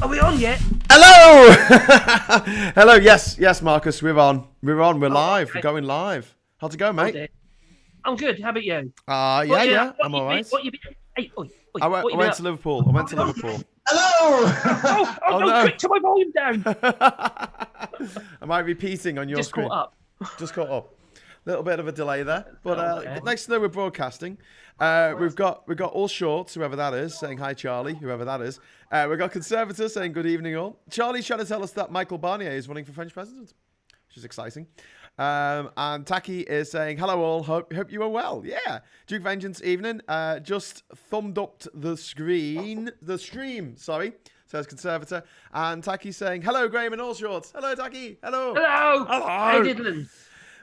Are we on yet? Hello! Hello, yes, Marcus, we're on. We're live. Okay. We're going live. How's it going, mate? Okay. I'm good. How about you? I'm all right. What you been? Hey, oi, I what you been went up? to Liverpool. Hello! Oh, no, no. quick, turn my volume down. Am I repeating on your Just screen? caught up. Just caught up. Little bit of a delay there, but Okay. nice to know we're broadcasting. We've got All Shorts, whoever that is, saying hi, Charlie, whoever that is. We've got Conservator saying good evening, all. Charlie's trying to tell us that Michael Barnier is running for French president, which is exciting. And Taki is saying hello, all. Hope you are well. Yeah, Duke Vengeance evening. Just thumbed up the stream. Sorry. Says Conservator. And Taki's saying hello, Graham and All Shorts. Hello, Taki. Hello. Hello. Hello. Hey, Diddlin.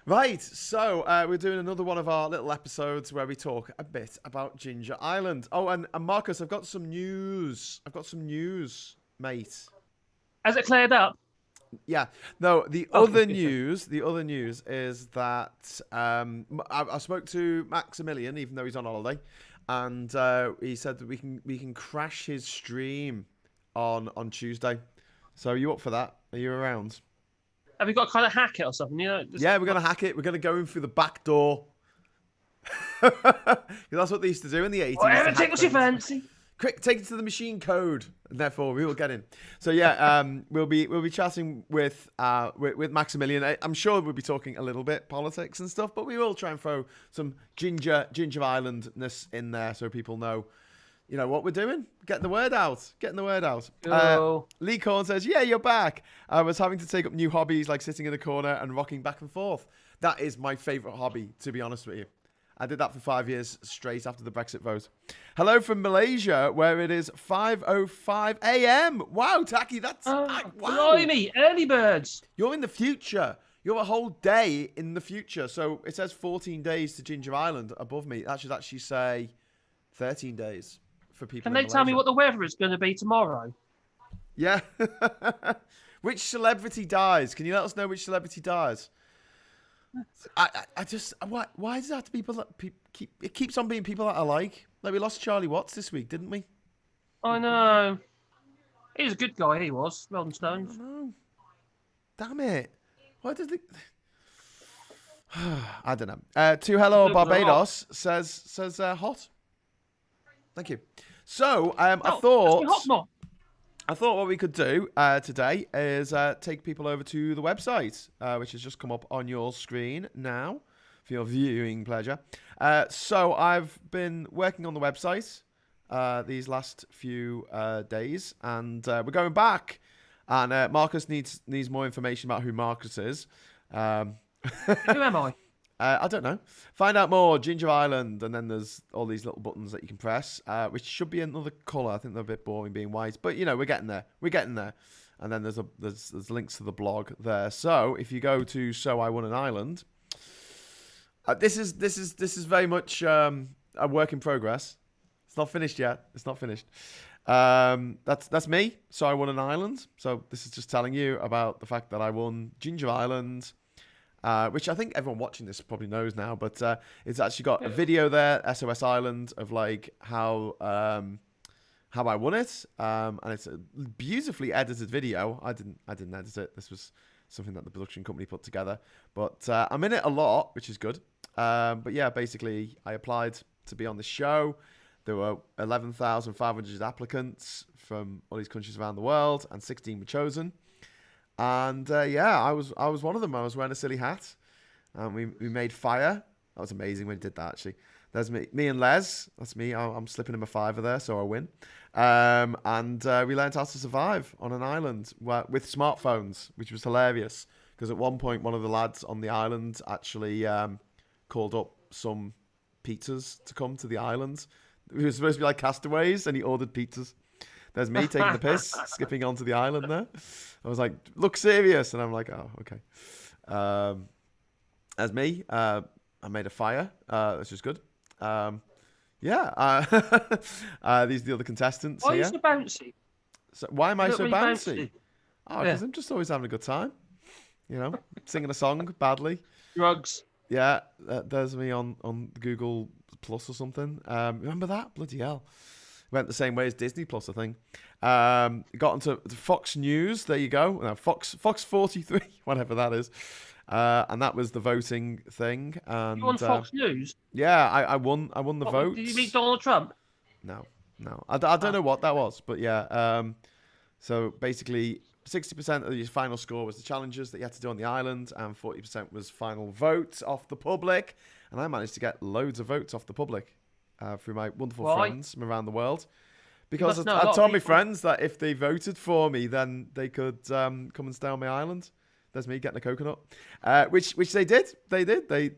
Right, so we're doing another one of our little episodes where we talk a bit about Jinja Island. Oh, and Marcus, I've got some news. Mate. Has it cleared up? Yeah. No, the other news is that I spoke to Maximilian, even though he's on holiday, and he said that we can crash his stream on Tuesday. So are you up for that? Are you around? Have you got to kind of hack it or something? You know? Yeah, we're going to hack it. We're going to go in through the back door. That's what they used to do in the 80s. Whatever tickles your fancy. Quick, take it to the machine code, and therefore we will get in. So yeah, we'll be chatting with Maximilian. I'm sure we'll be talking a little bit politics and stuff, but we will try and throw some Jinja Islandness in there so people know, you know, what we're doing. Getting the word out. Lee Korn says, yeah, you're back. I was having to take up new hobbies like sitting in the corner and rocking back and forth. That is my favourite hobby, to be honest with you. I did that for 5 years straight after the Brexit vote. Hello from Malaysia, where it is 5:05 a.m. Wow, Taki, that's... wow. Blimey, early birds. You're in the future. You're a whole day in the future. So it says 14 days to Jinja Island above me. That should actually say 13 days for people Can in they tell me Malaysia. what the weather is going to be tomorrow? Yeah. Which celebrity dies? Can you let us know which celebrity dies? I just why does it have to be people that it keeps on being people that I like? Like we lost Charlie Watts this week, didn't we? I know. He was a good guy. He was Rolling Stones. No. Damn it! Why does it? I don't know. To Hello Barbados says hot. Thank you. So I thought what we could do today is take people over to the website, which has just come up on your screen now for your viewing pleasure. So I've been working on the website these last few days, and we're going back. And Marcus needs more information about who Marcus is. Who am I? I don't know. Find out more, Jinja Island, and then there's all these little buttons that you can press, which should be another colour. I think they're a bit boring being white, but you know, we're getting there. And then there's links to the blog there. So if you go to So I Won an Island, this is very much a work in progress. It's not finished yet. That's me. So I won an island. So this is just telling you about the fact that I won Jinja Island. Which I think everyone watching this probably knows now, but it's actually got a video there, SOS Island, of like how I won it, and it's a beautifully edited video. I didn't edit it. This was something that the production company put together, but I'm in it a lot, which is good. But yeah, basically I applied to be on the show. There were 11,500 applicants from all these countries around the world, and 16 were chosen. And yeah, I was one of them. I was wearing a silly hat, and we made fire. That was amazing when we did that. Actually, there's me and Les. That's me. I'm slipping him a fiver there, so I win. And we learned how to survive on an island with smartphones, which was hilarious. Because at one point, one of the lads on the island actually called up some pizzas to come to the island. We were supposed to be like castaways, and he ordered pizzas. There's me taking the piss, skipping onto the island there. I was like, look serious. And I'm like, oh, okay. As me, I made a fire, which is good. Yeah. These are the other contestants Why here. are you so bouncy? So why am I so really bouncy? Oh, because Yeah. I'm just always having a good time. You know, singing a song badly. Drugs. Yeah, there's me on Google Plus or something. Remember that? Bloody hell. Went the same way as Disney Plus, I think. Got onto Fox News. There you go. No, Fox 43, whatever that is. And that was the voting thing. And You on Fox News? yeah, I won the votes. Did you meet Donald Trump? No. I don't know what that was, but yeah. So basically, 60% of the final score was the challenges that you had to do on the island, and 40% was final votes off the public. And I managed to get loads of votes off the public through my wonderful friends from around the world. Because I told my friends that if they voted for me, then they could come and stay on my island. There's me getting a coconut, which they did. They did. They did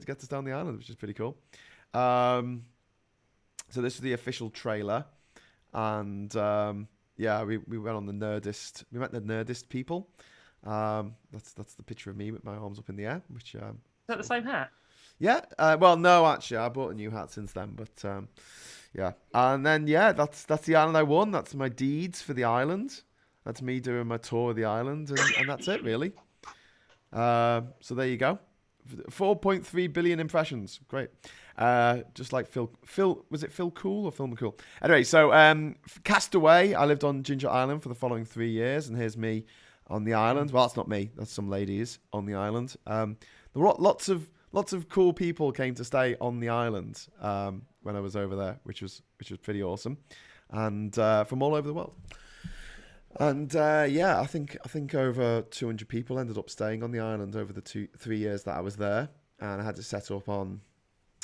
get to stay on the island, which is pretty cool. So this is the official trailer, and yeah, we went on the Nerdist. We met the Nerdist people. That's the picture of me with my arms up in the air. Which is that the same hat? Yeah. Well, no, actually, I bought a new hat since then. But yeah, and then yeah, that's the island I won. That's my deeds for the island. That's me doing my tour of the island, and that's it really. So there you go. 4.3 billion impressions. Great. Just like Phil, was it Phil Cool or Phil McCool? Anyway, so Castaway, I lived on Jinja Island for the following 3 years, and here's me on the island. Well, that's not me. That's some ladies on the island. There were lots of cool people came to stay on the island when I was over there, which was pretty awesome, and from all over the world. And yeah, I think over 200 people ended up staying on the island over the 3 years that I was there, and I had to set up on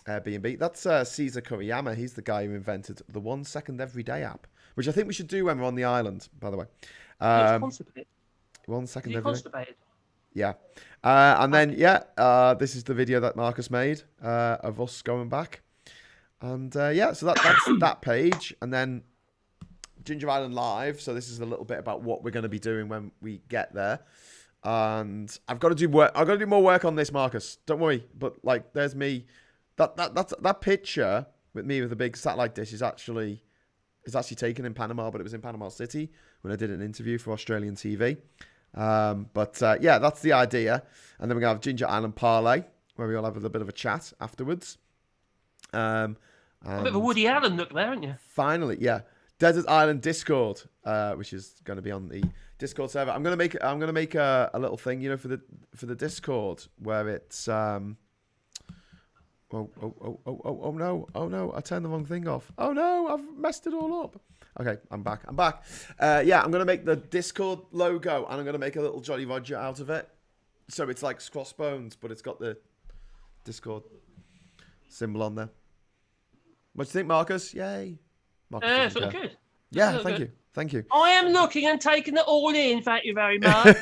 Airbnb. That's Caesar Kuriyama. He's the guy who invented the 1 second everyday app, which I think we should do when we're on the island. By the way, 1 second every day. Constipated? Yeah, and then yeah, this is the video that Marcus made of us going back, and yeah, so that's that page, and then Jinja Island Live. So this is a little bit about what we're going to be doing when we get there. And I've got to do work. I've got to do more work on this, Marcus. Don't worry. But like, there's me. That picture with me with a big satellite dish is actually taken in Panama, but it was in Panama City when I did an interview for Australian TV. But yeah, that's the idea. And then we're gonna have Jinja Island Parlay, where we all have a bit of a chat afterwards. A bit of a Woody Allen look there, aren't you? Finally, yeah. Desert Island Discord, which is going to be on the Discord server. I'm gonna make a little thing, for the Discord where it's oh no, I turned the wrong thing off. Oh no, I've messed it all up. Okay, I'm back. Yeah, I'm gonna make the Discord logo, and I'm gonna make a little Jolly Roger out of it. So it's like Crossbones, but it's got the Discord symbol on there. What do you think, Marcus? Yay. It's looking good. Yeah, thank you. I am looking and taking it all in. Thank you very much.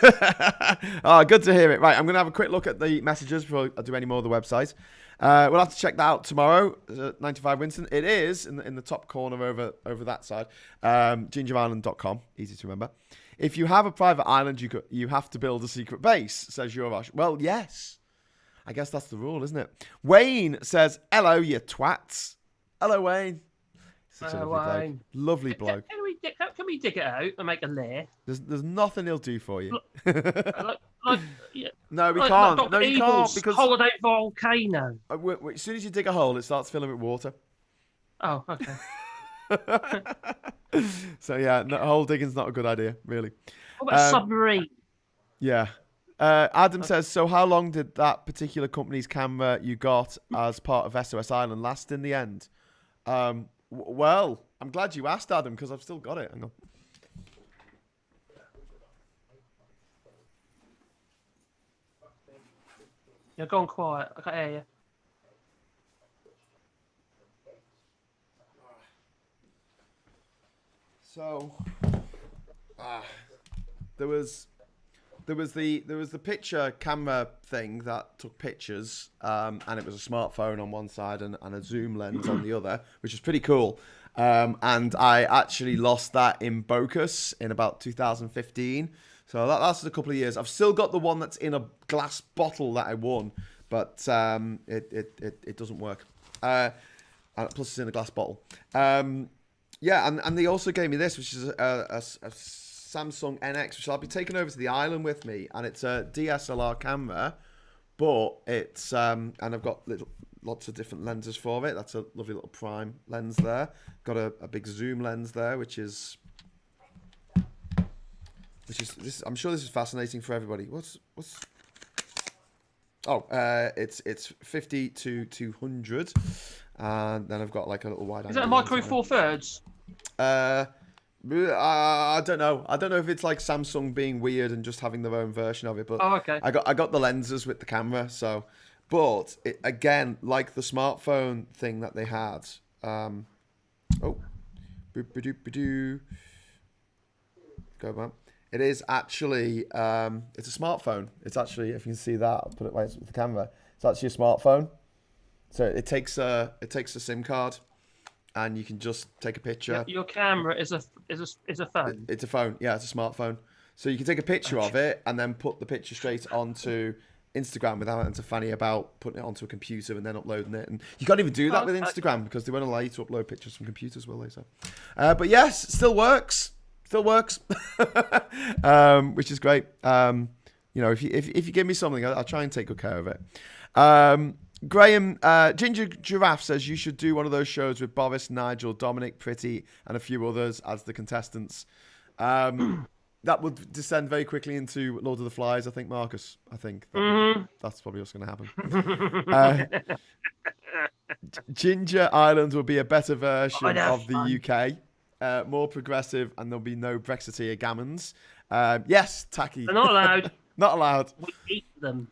Good to hear it. Right, I'm going to have a quick look at the messages before I do any more of the website. We'll have to check that out tomorrow. 95 Winston. It is in the top corner over that side. GingerIsland.com. Easy to remember. If you have a private island, you have to build a secret base, says Yorash. Well, yes. I guess that's the rule, isn't it? Wayne says, hello, you twats. Hello, Wayne. Such a lovely bloke. Can we dig it out and make a lair? There's nothing he'll do for you. No, we can't. No, you can't because holiday volcano. As soon as you dig a hole, it starts filling with water. Oh, okay. So yeah, hole digging's not a good idea, really. What about a submarine? Yeah. Adam says, so how long did that particular company's camera you got as part of SOS Island last in the end? Well, I'm glad you asked, Adam, because I've still got it. Hang on. You're gone quiet. I can't hear you. So, there was the picture camera thing that took pictures, and it was a smartphone on one side and a zoom lens on the other, which is pretty cool. And I actually lost that in Bocas in about 2015. So that lasted a couple of years. I've still got the one that's in a glass bottle that I won, but it doesn't work. Plus it's in a glass bottle. Yeah, and they also gave me this, which is a Samsung NX, which I'll be taking over to the island with me, and it's a DSLR camera, but it's and I've got lots of different lenses for it. That's a lovely little prime lens there. Got a big zoom lens there, which is this. I'm sure this is fascinating for everybody. What's Oh, it's 50 to 200, and then I've got like a little wide angle. Is that a micro four thirds? I don't know. I don't know if it's like Samsung being weird and just having their own version of it. But okay. I got the lenses with the camera. So, but it, again, like the smartphone thing that they had. Go back. It is actually it's a smartphone. It's actually, if you can see that, I'll put it right with the camera. It's actually a smartphone. So it takes a SIM card, and you can just take a picture. Your camera is a phone. It's a phone. Yeah, it's a smartphone. So you can take a picture of it and then put the picture straight onto Instagram without having to fanny about putting it onto a computer and then uploading it. And you can't even do that with Instagram because they won't allow you to upload pictures from computers, will they? So, but yes, it still works. Still works, which is great. You know, if you give me something, I'll try and take good care of it. Graham, Ginger Giraffe says you should do one of those shows with Boris, Nigel, Dominic, Pretty, and a few others as the contestants. That would descend very quickly into Lord of the Flies, I think, Marcus. I think that's probably what's going to happen. Ginger Island will be a better version of the UK. More progressive, and there'll be no Brexiteer gammons. Yes, Tacky. They're not allowed. Not allowed. We eat them.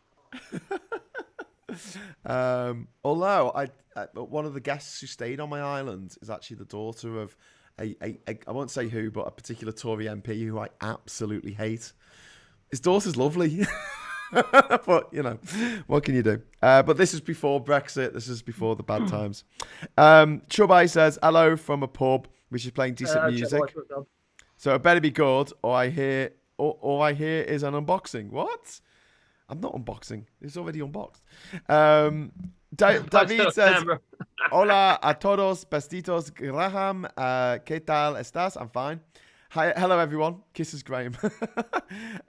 Although one of the guests who stayed on my island is actually the daughter of I won't say who, but a particular Tory MP who I absolutely hate. His daughter's lovely. But, you know, what can you do? But this is before Brexit. This is before the bad times. Chubai says, hello from a pub, which is playing decent music. So it better be good, or I hear is an unboxing. What? I'm not unboxing. It's already unboxed. David says, hola a todos, bestitos, Graham. ¿Qué tal estás? I'm fine. Hi, hello everyone. Kisses, Graham.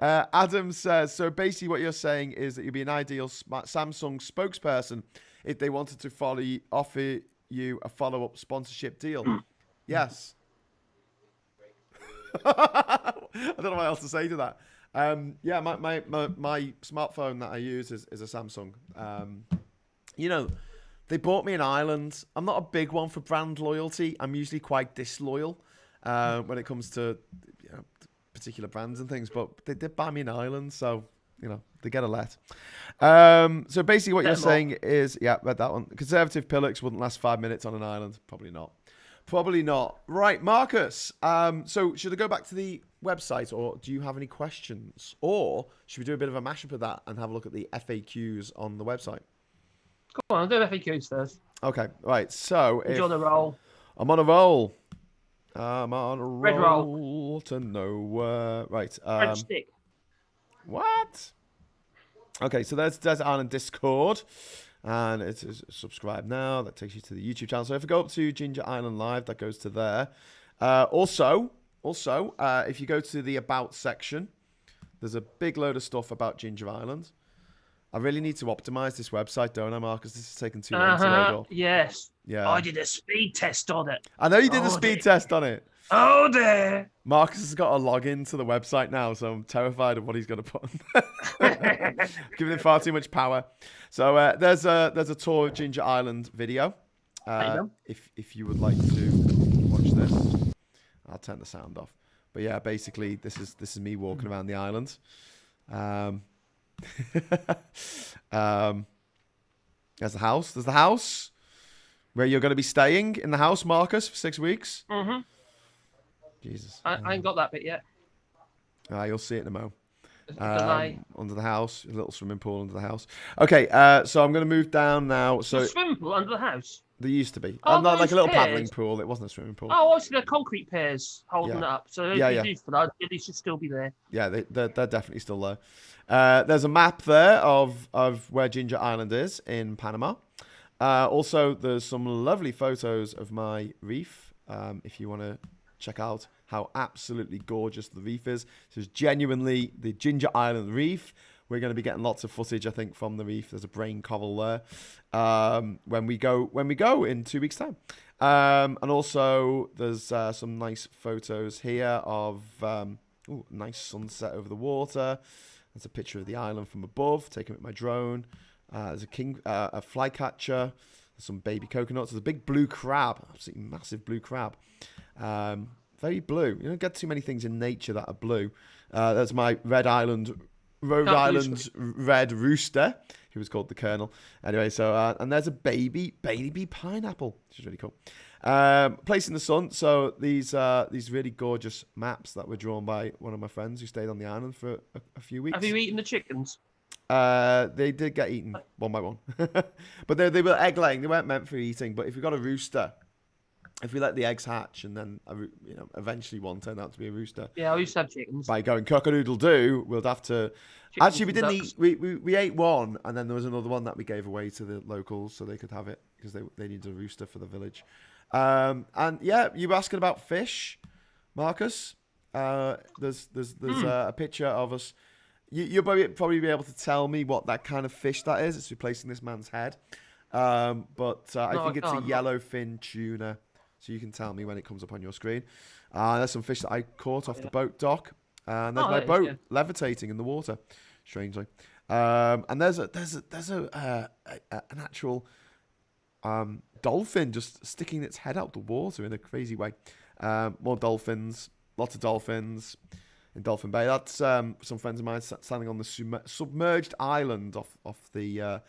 Adam says, so basically what you're saying is that you'd be an ideal Samsung spokesperson if they wanted to offer you a follow-up sponsorship deal. Yes. I don't know what else to say to that. Yeah, my smartphone that I use is a Samsung. You know, they bought me an island. I'm not a big one for brand loyalty. I'm usually quite disloyal when it comes to particular brands and things. But they did buy me an island, so they get a let. So basically, what you're saying is, read that one. Conservative pillocks wouldn't last 5 minutes on an island. Probably not. Probably not. Right, Marcus. So should I go back to the website, or do you have any questions? Or should we do a bit of a mashup of that and have a look at the FAQs on the website? Go on, I'll do FAQs first. Okay, right. So you're on a roll. I'm on a roll. I'm on a Red roll to nowhere. Right. Red stick. What? Okay, so there's Desert Island Discord. And it is subscribe now. That takes you to the YouTube channel. So if I go up to Ginger Island Live, that goes to there. Also, if you go to the About section, there's a big load of stuff about Ginger Island. I really need to optimize this website, don't I, Marcus? This is taking too long to load up. Yes. Yeah. I did a speed test on it. I know you did the speed test on it. Oh, there. Marcus has got a login to the website now, so I'm terrified of what he's going to put on. Giving him far too much power. So there's a tour of Ginger Island video. If you would like to watch this, I'll turn the sound off. But yeah, basically this is me walking around the island. There's the house. There's the house where you're going to be staying in the house, Marcus, for 6 weeks. Mm-hmm. Jesus. I ain't got that bit yet. You'll see it in a mo. Under the house, a little swimming pool under the house. Okay, so I'm going to move down now. So a swimming pool under the house? There used to be. Oh, like a little paddling pool. It wasn't a swimming pool. Oh, I see the concrete piers holding it up. So they should still be there. Yeah, they're definitely still there. There's a map there of where Ginger Island is in Panama. Also, there's some lovely photos of my reef. If you want to check out how absolutely gorgeous the reef is. This is genuinely the Ginger Island Reef, we're going to be getting lots of footage, I think, from the reef. There's a brain coral there. When we go in 2 weeks' time. And also there's some nice photos here of nice sunset over the water. There's a picture of the island from above, taken with my drone. There's a flycatcher. There's some baby coconuts. There's a big blue crab, absolutely massive blue crab. Very blue. You don't get too many things in nature that are blue. That's my Rhode Island red rooster, who was called the Colonel. Anyway, so and there's a baby pineapple, which is really cool. Place in the sun. So these really gorgeous maps that were drawn by one of my friends who stayed on the island for a few weeks. Have you eaten the chickens? They did get eaten one by one, but they were egg laying. They weren't meant for eating. But if we got a rooster, if we let the eggs hatch and then eventually one turned out to be a rooster. Yeah, I used to have chickens. By going cock-a-doodle-doo, we'll have to. Chickens actually, we didn't eat. We ate one, and then there was another one that we gave away to the locals so they could have it because they needed a rooster for the village. And yeah, you were asking about fish, Marcus. There's a picture of us. You'll probably be able to tell me what that kind of fish that is. It's replacing this man's head. But I think it's a yellowfin tuna. So you can tell me when it comes up on your screen. There's some fish that I caught off the boat dock. And there's my boat levitating in the water, strangely. And there's an actual dolphin just sticking its head out the water in a crazy way. More dolphins, lots of dolphins in Dolphin Bay. That's some friends of mine standing on the submerged island off the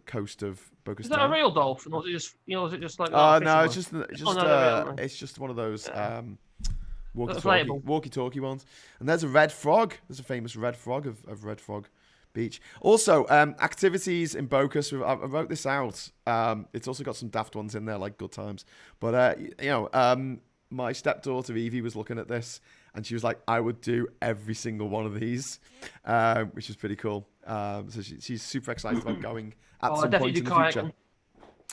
coast of Boca. Is that a real dolphin, or is it just like? No, it's just one of those walkie-talkie ones. And there's a red frog. There's a famous red frog of Red Frog Beach. Also, activities in Bocas. I wrote this out. It's also got some daft ones in there, like Good Times. But my stepdaughter Evie was looking at this, and she was like, "I would do every single one of these," which is pretty cool. So she's super excited about going at some point in the future.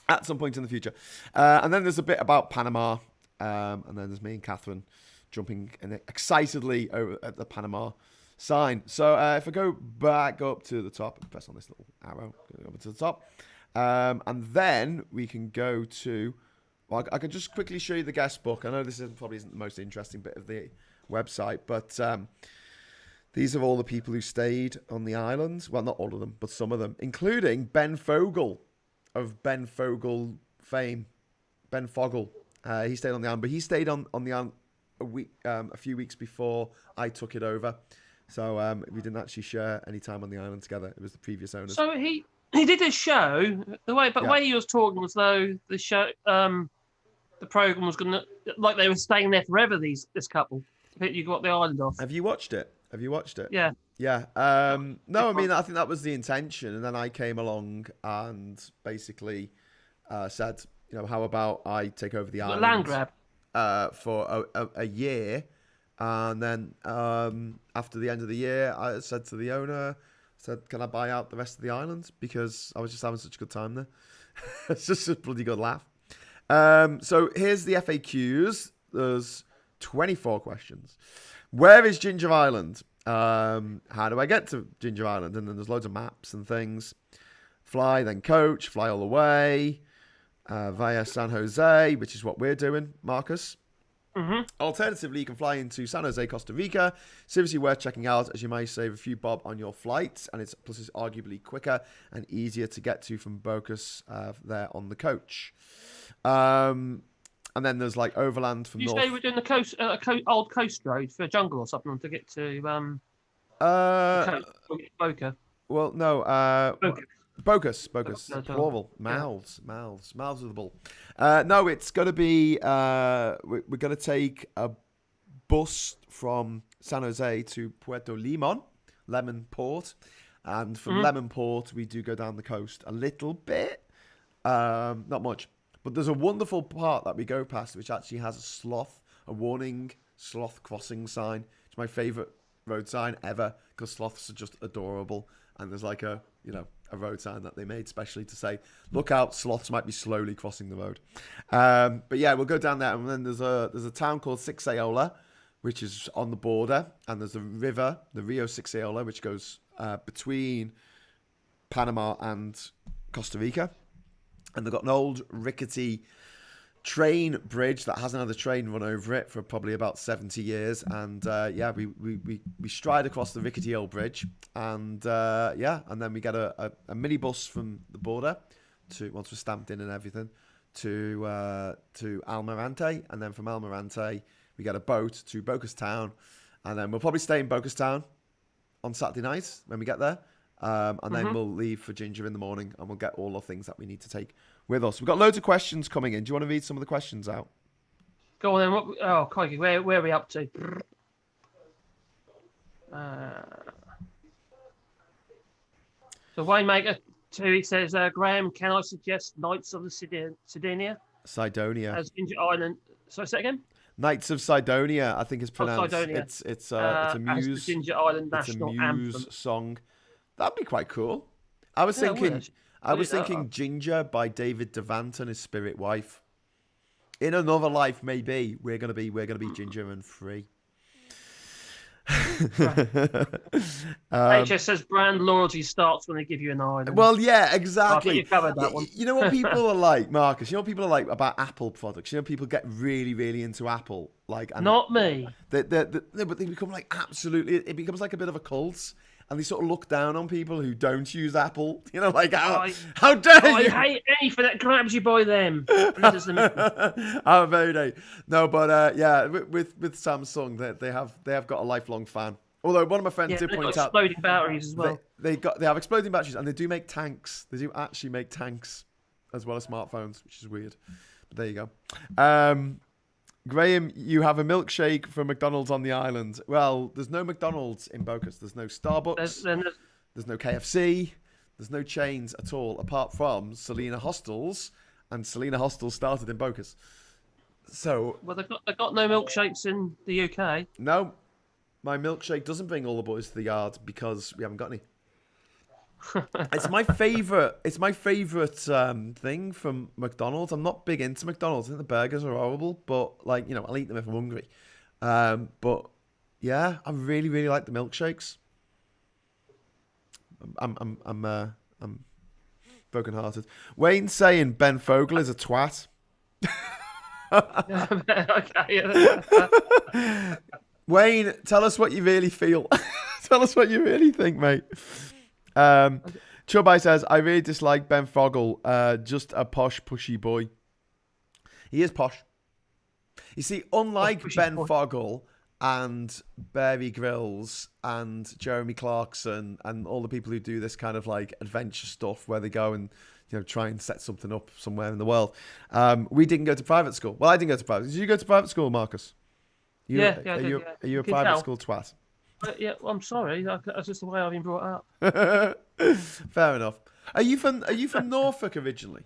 At some point in the future. And then there's a bit about Panama, and then there's me and Catherine jumping excitedly over at the Panama sign. So if I go back up to the top, press on this little arrow, go over to the top, and then we can go to. Well, I can just quickly show you the guest book. I know this probably isn't the most interesting bit of the website, but these are all the people who stayed on the island. Well, not all of them, but some of them, including Ben Fogle of Ben Fogle fame. Ben Fogle. He stayed on the island, but he stayed on the island a few weeks before I took it over. So we didn't actually share any time on the island together. It was the previous owners. So he did a show. The way he was talking was though the show, the program was gonna like they were staying there forever. This couple. You got the island off. Have you watched it? Yeah. Yeah. No, I mean I think that was the intention, and then I came along and basically said, how about I take over the island? Land grab. For a year, and then after the end of the year, I said to the owner, can I buy out the rest of the island? Because I was just having such a good time there. It's just a bloody good laugh. So here's the FAQs. There's 24 questions. Where is Jinja Island? How do I get to Jinja Island? And then there's loads of maps and things. Fly, then coach, fly all the way. Via San Jose, which is what we're doing, Marcus. Mm-hmm. Alternatively, you can fly into San Jose, Costa Rica. Seriously worth checking out, as you may save a few bob on your flight, and it's arguably quicker and easier to get to from Bocas there on the coach. And then there's like overland from north. You say we're doing the coast, old coast road for a jungle or something to get to Boca. Well, no. Boca. Bocas, plural, mouths of the bull. No, it's going to be, we're going to take a bus from San Jose to Puerto Lemon Port, and from Lemon Port we do go down the coast a little bit, not much, but there's a wonderful part that we go past which actually has a warning sloth crossing sign. It's my favourite road sign ever because sloths are just adorable, and there's like a road sign that they made specially to say, look out, sloths might be slowly crossing the road. But yeah, we'll go down there, and then there's a town called Sixayola, which is on the border, and there's a river, the Rio Sixiola, which goes between Panama and Costa Rica, and they've got an old rickety train bridge that hasn't had a train run over it for probably about 70 years. And we stride across the rickety old bridge, and and then we get a minibus from the border to, once we're stamped in and everything, to Almirante, and then from Almirante we get a boat to Bocas Town, and then we'll probably stay in Bocas Town on Saturday night when we get there. And then we'll leave for Jinja in the morning, and we'll get all the things that we need to take with us. We've got loads of questions coming in. Do you want to read some of the questions out? Go on then. Oh, crikey, where are we up to? So Waymaker 2, he says, Graham, can I suggest Knights of the Sidonia? As Ginger Island. So say it again? Knights of Sidonia, I think it's pronounced. Sidonia. It's a Muse. As the Ginger Island national Muse anthem. song. That'd be quite cool. I was thinking Jinja by David Devant and his spirit wife. In another life, maybe we're gonna be Jinja and free. HS says brand loyalty starts when they give you an island. Well, yeah, exactly. I think you covered that one. You know what people are like, Marcus? You know what people are like about Apple products? You know, people get really, really into Apple. Not me. But they become like absolutely. It becomes like a bit of a cult. And they sort of look down on people who don't use Apple. You know, like, how dare you? I hate anything that grabs you by them. How very day. No, but with Samsung, they have got a lifelong fan. Although one of my friends did point out exploding batteries as well. They have exploding batteries, and they do make tanks. They do actually make tanks as well as smartphones, which is weird. But there you go. Graham, you have a milkshake from McDonald's on the island. Well, there's no McDonald's in Bocas. There's no Starbucks. There's no KFC. There's no chains at all, apart from Selina Hostels. And Selina Hostels started in Bocas. So, well, they've got no milkshakes in the UK. No, my milkshake doesn't bring all the boys to the yard because we haven't got any. It's my favorite. It's my favorite thing from McDonald's. I'm not big into McDonald's. I think the burgers are horrible, but I'll eat them if I'm hungry. But yeah, I really, really like the milkshakes. I'm broken-hearted. Wayne's saying Ben Fogle is a twat. Wayne, tell us what you really feel. Tell us what you really think, mate. Chubai says, I really dislike Ben Fogle. Just a posh, pushy boy. He is posh. You see, unlike Ben Fogle and Barry Grylls and Jeremy Clarkson and all the people who do this kind of like adventure stuff where they go and try and set something up somewhere in the world, we didn't go to private school. Well, I didn't go to private. Did you go to private school, Marcus? Are you a private school twat? Yeah, well, I'm sorry. That's just the way I've been brought up. Fair enough. Are you from Norfolk originally?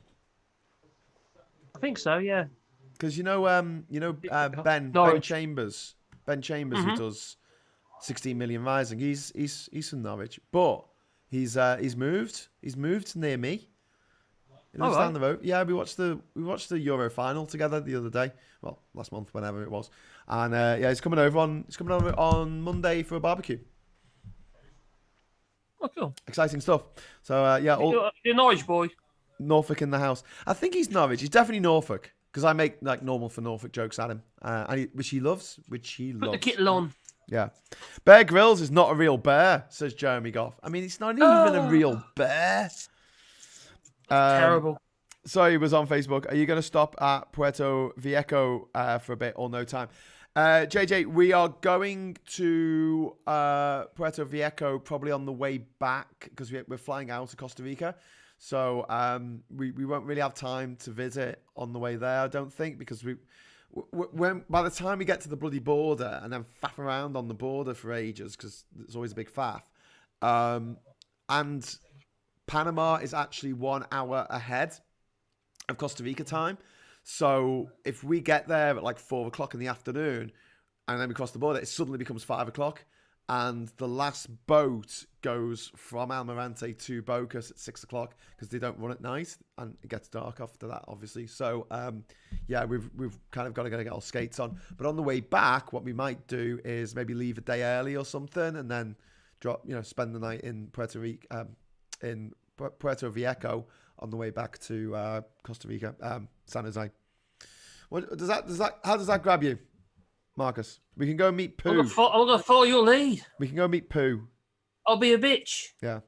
I think so. Yeah. Because Ben Chambers. Ben Chambers, who does 16 Million Rising. He's from Norwich, but he's moved. He's moved near me. He lives down the road. Yeah, we watched the Euro final together the other day. Well, last month, whenever it was. And he's coming over on Monday for a barbecue. Oh, cool! Exciting stuff. So you're a Norwich boy. Norfolk in the house. I think he's Norwich. He's definitely Norfolk because I make like normal for Norfolk jokes at him, which he loves. Put the kittle on. Yeah. Bear Grylls is not a real bear, says Jeremy Goff. I mean, it's not even a real bear. Terrible. So he was on Facebook. Are you going to stop at Puerto Viejo for a bit or no time? JJ, we are going to Puerto Viejo probably on the way back because we're flying out to Costa Rica. So we won't really have time to visit on the way there, I don't think, because by the time we get to the bloody border and then faff around on the border for ages because there's always a big faff. And Panama is actually 1 hour ahead of Costa Rica time. So if we get there at like 4 o'clock in the afternoon and then we cross the border, it suddenly becomes 5 o'clock. and the last boat goes from Almirante to Bocas at 6 o'clock because they don't run at night and it gets dark after that, obviously. So yeah, we've kind of got to get our skates on. But on the way back, what we might do is maybe leave a day early or something, and then spend the night in Puerto Viejo on the way back to Costa Rica, San Jose. How does that grab you, Marcus? We can go meet Pooh. I'm gonna follow your lead. We can go meet Pooh. I'll be a bitch. Yeah.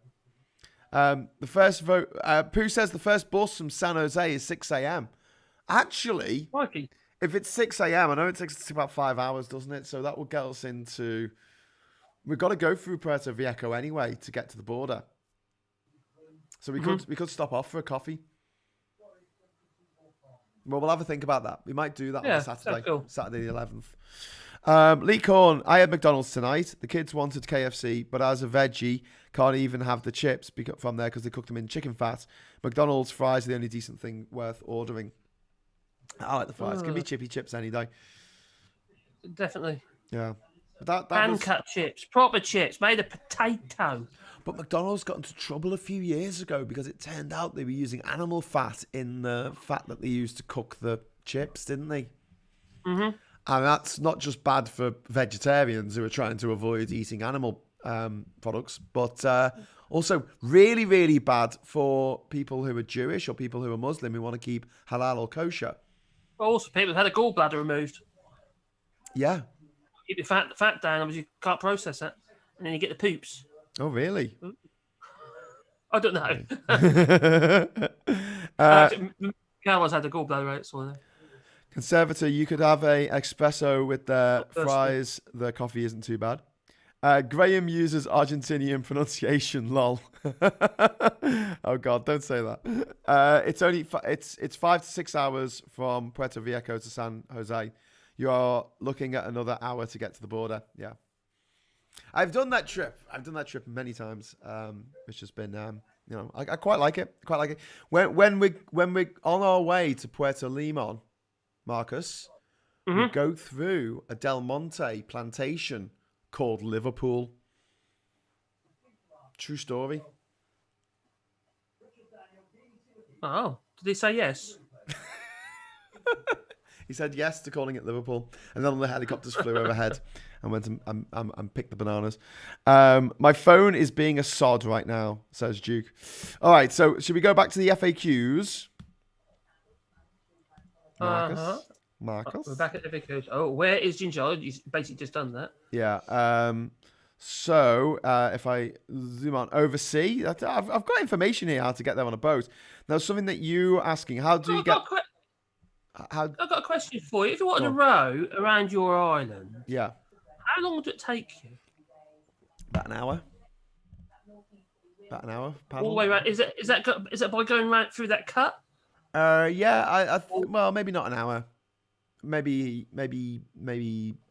The first vote. Pooh says the first bus from San Jose is 6 a.m. Actually, Mikey. If it's 6 a.m., I know it takes us about 5 hours, doesn't it? So that will get us into. We've got to go through Puerto Viejo anyway to get to the border. So we could stop off for a coffee. Well, we'll have a think about that. We might do that on Saturday, cool. Saturday the 11th. Lee Corn, I had McDonald's tonight. The kids wanted KFC, but as a veggie, can't even have the chips from there because they cooked them in chicken fat. McDonald's fries are the only decent thing worth ordering. I like the fries. Give me chippy chips any day. Definitely. Yeah. That hand-cut chips, proper chips, made of potato. But McDonald's got into trouble a few years ago because it turned out they were using animal fat in the fat that they used to cook the chips, didn't they? Mm-hmm. And that's not just bad for vegetarians who are trying to avoid eating animal products, but also really, really bad for people who are Jewish or people who are Muslim who want to keep halal or kosher. Also, people who've had a gallbladder removed. Yeah. Keep your fat down, obviously you can't process it, and then you get the poops. Oh, really? I don't know. Carol's had a gallbladder out, so Conservator, you could have a espresso with the fries. The coffee isn't too bad. Graham uses Argentinian pronunciation. Lol. Oh God, don't say that. It's 5 to 6 hours from Puerto Viejo to San Jose. You are looking at another hour to get to the border. Yeah, I've done that trip. Many times, which has been, I quite like it. When we're on our way to Puerto Limon, Marcus, we go through a Del Monte plantation called Liverpool. True story. Oh, did he say yes? He said yes to calling it Liverpool, and then the helicopters flew overhead and went and picked the bananas. My phone is being a sod right now, says Duke. All right, so should we go back to the FAQs? Marcus? We're back at FAQs. Oh, where is Jinja? You basically just done that. Yeah. So if I zoom on oversea, I've got information here how to get there on a boat. Now, something that you were asking, how do you get... I've got a question for you. If you wanted to row around your island, yeah, how long would it take you? About an hour. Paddle. All the way around. Is that by going right through that cut? Yeah. Well, maybe not an hour. Maybe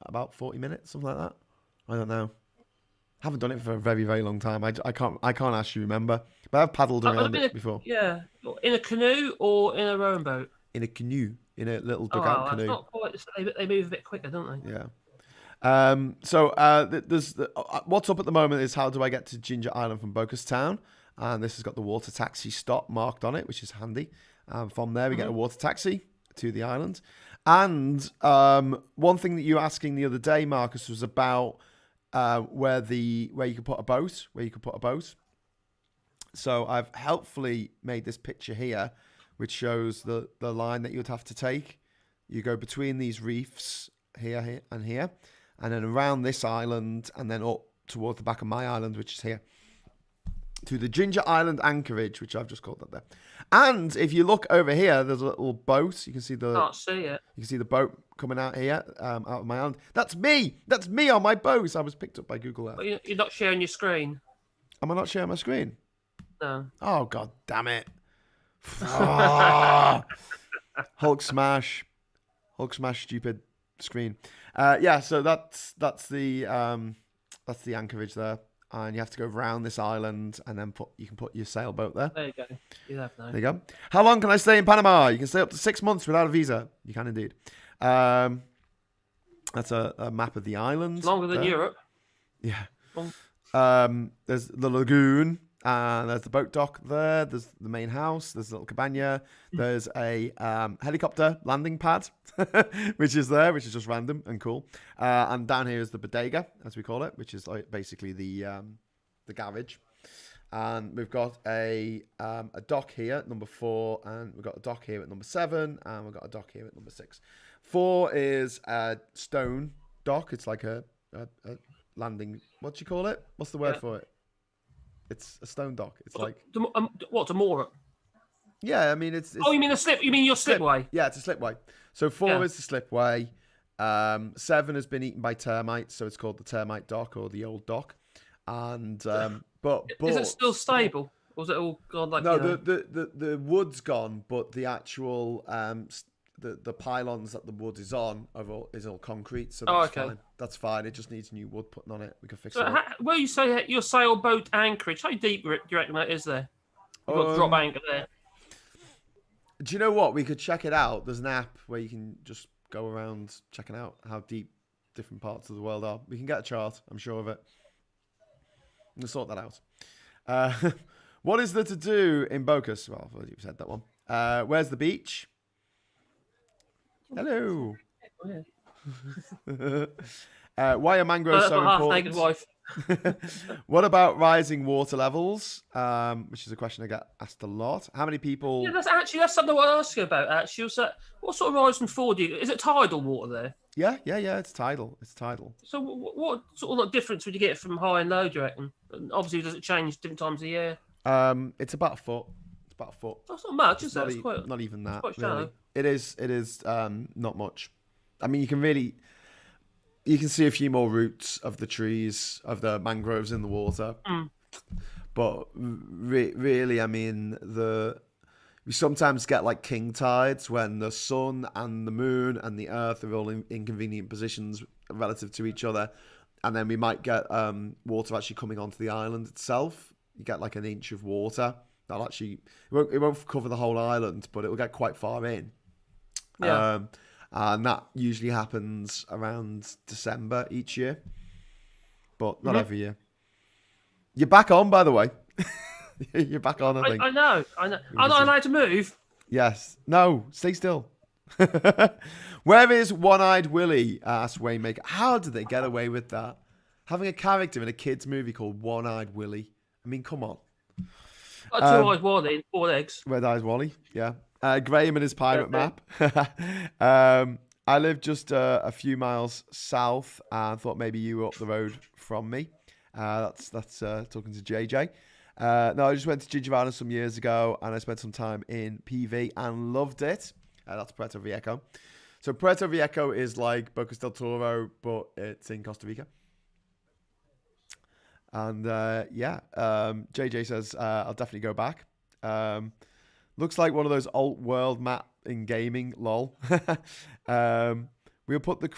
about 40 minutes, something like that. I don't know. Haven't done it for a very, very long time. I can't actually remember. But I've paddled around it before. Yeah, in a canoe or in a rowing boat. In a canoe. In a little dugout canoe. That's not quite. They move a bit quicker, don't they? Yeah. So there's what's up at the moment is how do I get to Jinja Island from Bocas Town? And this has got the water taxi stop marked on it, which is handy. From there we get a water taxi to the island. And one thing that you were asking the other day, Marcus, was about where you could put a boat. So I've helpfully made this picture here, which shows the line that you'd have to take. You go between these reefs here, and here, and then around this island, and then up towards the back of my island, which is here, to the Jinja Island anchorage, which I've just called that there. And if you look over here, there's a little boat. You can see can't see it. You can see the boat coming out here, out of my island. That's me on my boat. I was picked up by Google Earth. But you're not sharing your screen. Am I not sharing my screen? No. Oh, God damn it. Oh. Hulk smash, stupid screen. Yeah, so that's the anchorage there, and you have to go around this island, and then you can put your sailboat there. There you go. You have no. There you go. How long can I stay in Panama? You can stay up to 6 months without a visa. You can indeed. That's a map of the island. It's longer than Europe. Yeah. There's the lagoon, and there's the boat dock there. There's the main house. There's a little cabana. There's a helicopter landing pad, which is there, which is just random and cool. And down here is the bodega, as we call it, which is like basically the garage. And we've got a dock here at number 4, and we've got a dock here at number 7, and we've got a dock here at number 6. 4 is a stone dock. It's like a landing. What do you call it? What's the word for it? It's a stone dock. It's like what, a mooring? Yeah, I mean it's. Oh, you mean the slip? You mean your slipway? Yeah, it's a slipway. So 4 is the slipway. 7 has been eaten by termites, so it's called the termite dock or the old dock. And but is it still stable? Or was it all gone like? No, the wood's gone, but the actual the pylons that the wood is on is all concrete, so that's fine. That's fine. It just needs new wood putting on it. We can fix it. Well, you say your sailboat anchorage. How deep do you reckon that is there? You've got to drop anchor there. Do you know what? We could check it out. There's an app where you can just go around checking out how deep different parts of the world are. We can get a chart. I'm sure of it. We'll sort that out. What is there to do in Bocas? Well, I've already said that one. Where's the beach? Hello. Why are mangroves so important? Wife. What about rising water levels? Which is a question I get asked a lot. How many people? Yeah, that's something I want to ask you about. Actually, what sort of rise and fall do you? Is it tidal water there? Yeah. It's tidal. It's tidal. So, what sort of difference would you get from high and low? Do you reckon? And obviously, does it change different times of the year? It's about a foot. It's about a foot. That's not much, is it? It's not even that. Quite really. It is. Not much. I mean, you can see a few more roots of the trees, of the mangroves in the water. But really, I mean, we sometimes get like king tides when the sun and the moon and the earth are all in inconvenient positions relative to each other. And then we might get water actually coming onto the island itself. You get like an inch of water. That'll actually, it won't cover the whole island, but it will get quite far in. Yeah. And that usually happens around December each year, but not every year. You're back on, by the way. You're back on, I think. I know. I'm not allowed to move. Yes. No, stay still. Where is One-Eyed Willie? Asked Waymaker. How did they get away with that? Having a character in a kid's movie called One-Eyed Willie. I mean, come on. Two-eyed Wally, 4 legs. Red-Eyed Wally, yeah. Graham and his pirate map. I live just a few miles south and thought maybe you were up the road from me. That's talking to JJ. No, I just went to Jinja some years ago and I spent some time in PV and loved it. That's Puerto Viejo. So Puerto Viejo is like Bocas del Toro, but it's in Costa Rica. And JJ says I'll definitely go back. Looks like one of those alt world map in gaming. Lol. We'll put the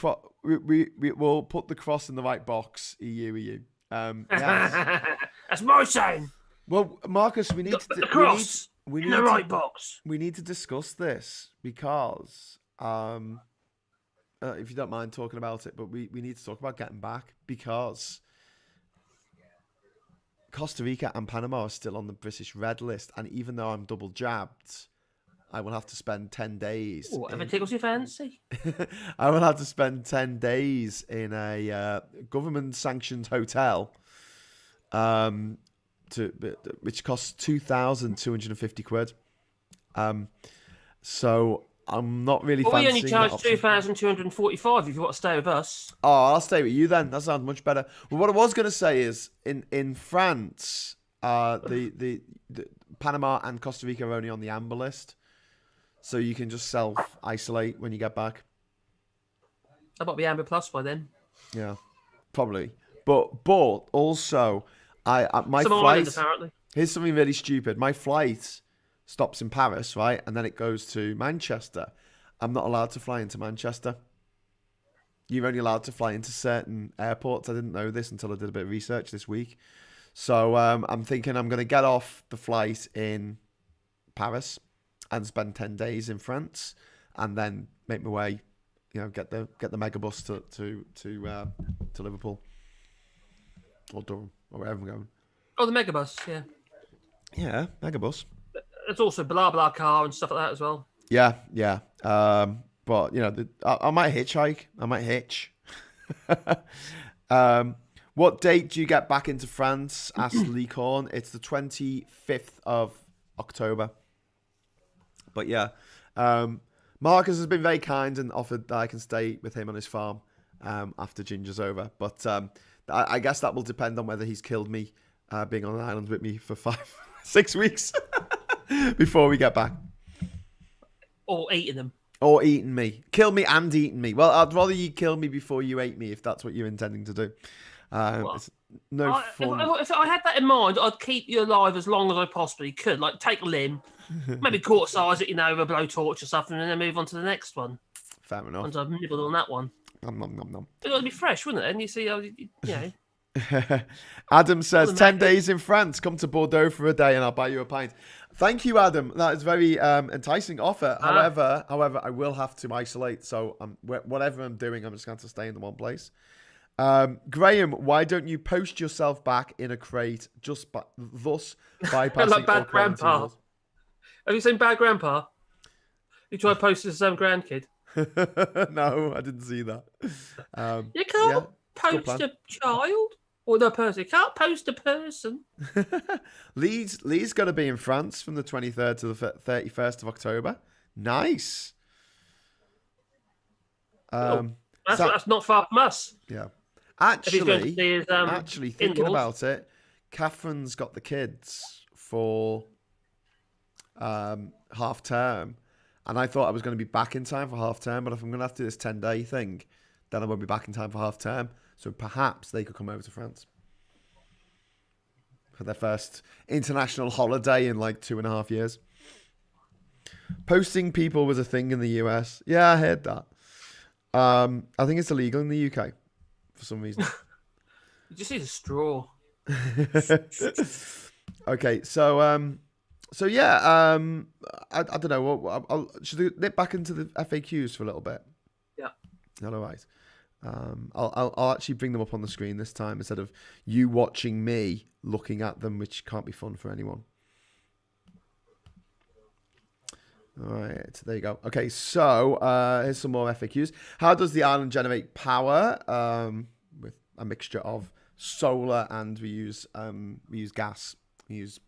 we'll put the cross in the right box. EU. Yes. That's my saying. Well, Marcus, we need to the cross in the right box. We need to discuss this because, if you don't mind talking about it, but we need to talk about getting back because Costa Rica and Panama are still on the British red list, and even though I'm double jabbed, I will have to spend 10 days. Whatever tickles your fancy. I will have to spend 10 days in a government-sanctioned hotel, which costs 2,250 quid. So I'm not really fancying. We only charge 2,245 if you want to stay with us. Oh, I'll stay with you then. That sounds much better. Well, what I was going to say is, in France, the Panama and Costa Rica are only on the amber list, so you can just self-isolate when you get back. I might be amber plus by then. Yeah, probably. But also, my Some flight. island, apparently. Here's something really stupid. My flight stops in Paris, right? And then it goes to Manchester. I'm not allowed to fly into Manchester. You're only allowed to fly into certain airports. I didn't know this until I did a bit of research this week. So I'm thinking I'm going to get off the flight in Paris and spend 10 days in France and then make my way, get the megabus to Liverpool. or Durham or wherever I'm going. Oh, the Megabus, yeah. Yeah, Megabus. There's also blah blah car and stuff like that as well. Yeah. But I might hitchhike. I might hitch. What date do you get back into France? Asked Lee Korn. It's the 25th of October. But yeah, Marcus has been very kind and offered that I can stay with him on his farm after Jinja's over. But I guess that will depend on whether he's killed me being on an island with me for 6 weeks before we get back. Or eating them. Or eating me. Kill me and eating me. Well, I'd rather you kill me before you ate me if that's what you're intending to do. It's no fun. If I had that in mind, I'd keep you alive as long as I possibly could. Like, take a limb, maybe cauterize it, with a blowtorch or something, and then move on to the next one. Fair enough. Once I've nibbled on that one. Nom, nom, nom, nom. It'd be fresh, wouldn't it? And you see how, Adam says, 10 days in France. Come to Bordeaux for a day and I'll buy you a pint. Thank you, Adam. That is very enticing offer. However, I will have to isolate. So whatever I'm doing, I'm just going to stay in the one place. Graham, why don't you post yourself back in a crate, thus bypassing like Bad all quarantine Grandpa? rules? Have you seen Bad Grandpa? You try posting his own grandkid. No, I didn't see that. You can't post a child or no person. You can't post a person. Lee's going to be in France from the 23rd to the 31st of October. Nice. That's not far from us. Yeah. Actually, thinking in-laws. about it, Catherine's got the kids for half term, and I thought I was going to be back in time for half term, but if I'm going to have to do this 10-day thing, then I won't be back in time for half term. So perhaps they could come over to France for their first international holiday in like 2.5 years. Posting people was a thing in the US. Yeah, I heard that. I think it's illegal in the UK for some reason. You just need a straw. Okay, so yeah, I don't know. Should we nip back into the FAQs for a little bit? Yeah. All right. I'll actually bring them up on the screen this time instead of you watching me looking at them, which can't be fun for anyone. All right, there you go. Okay, so here's some more FAQs. How does the island generate power? With a mixture of solar and we use gas. We use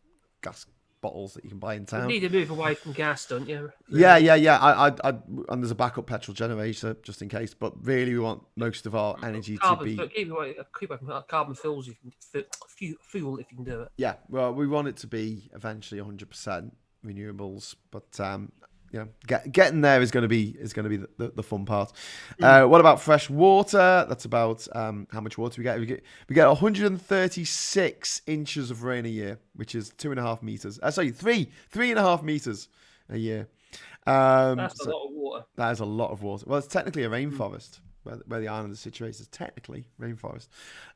gas bottles that you can buy in town. You need to move away from gas, don't you? Yeah. And there's a backup petrol generator just in case. But really, we want most of our energy to be. Keep away from carbon fuels. Fuel if you can do it. Yeah, well, we want it to be eventually 100% renewables, but getting there is going to be the fun part. What about fresh water? That's about how much water we get. We get 136 inches of rain a year, which is 2.5 meters. Sorry, 3.5 meters a year. That's a lot of water. That is a lot of water. Well, it's technically a rainforest. Where the island is situated is technically rainforest.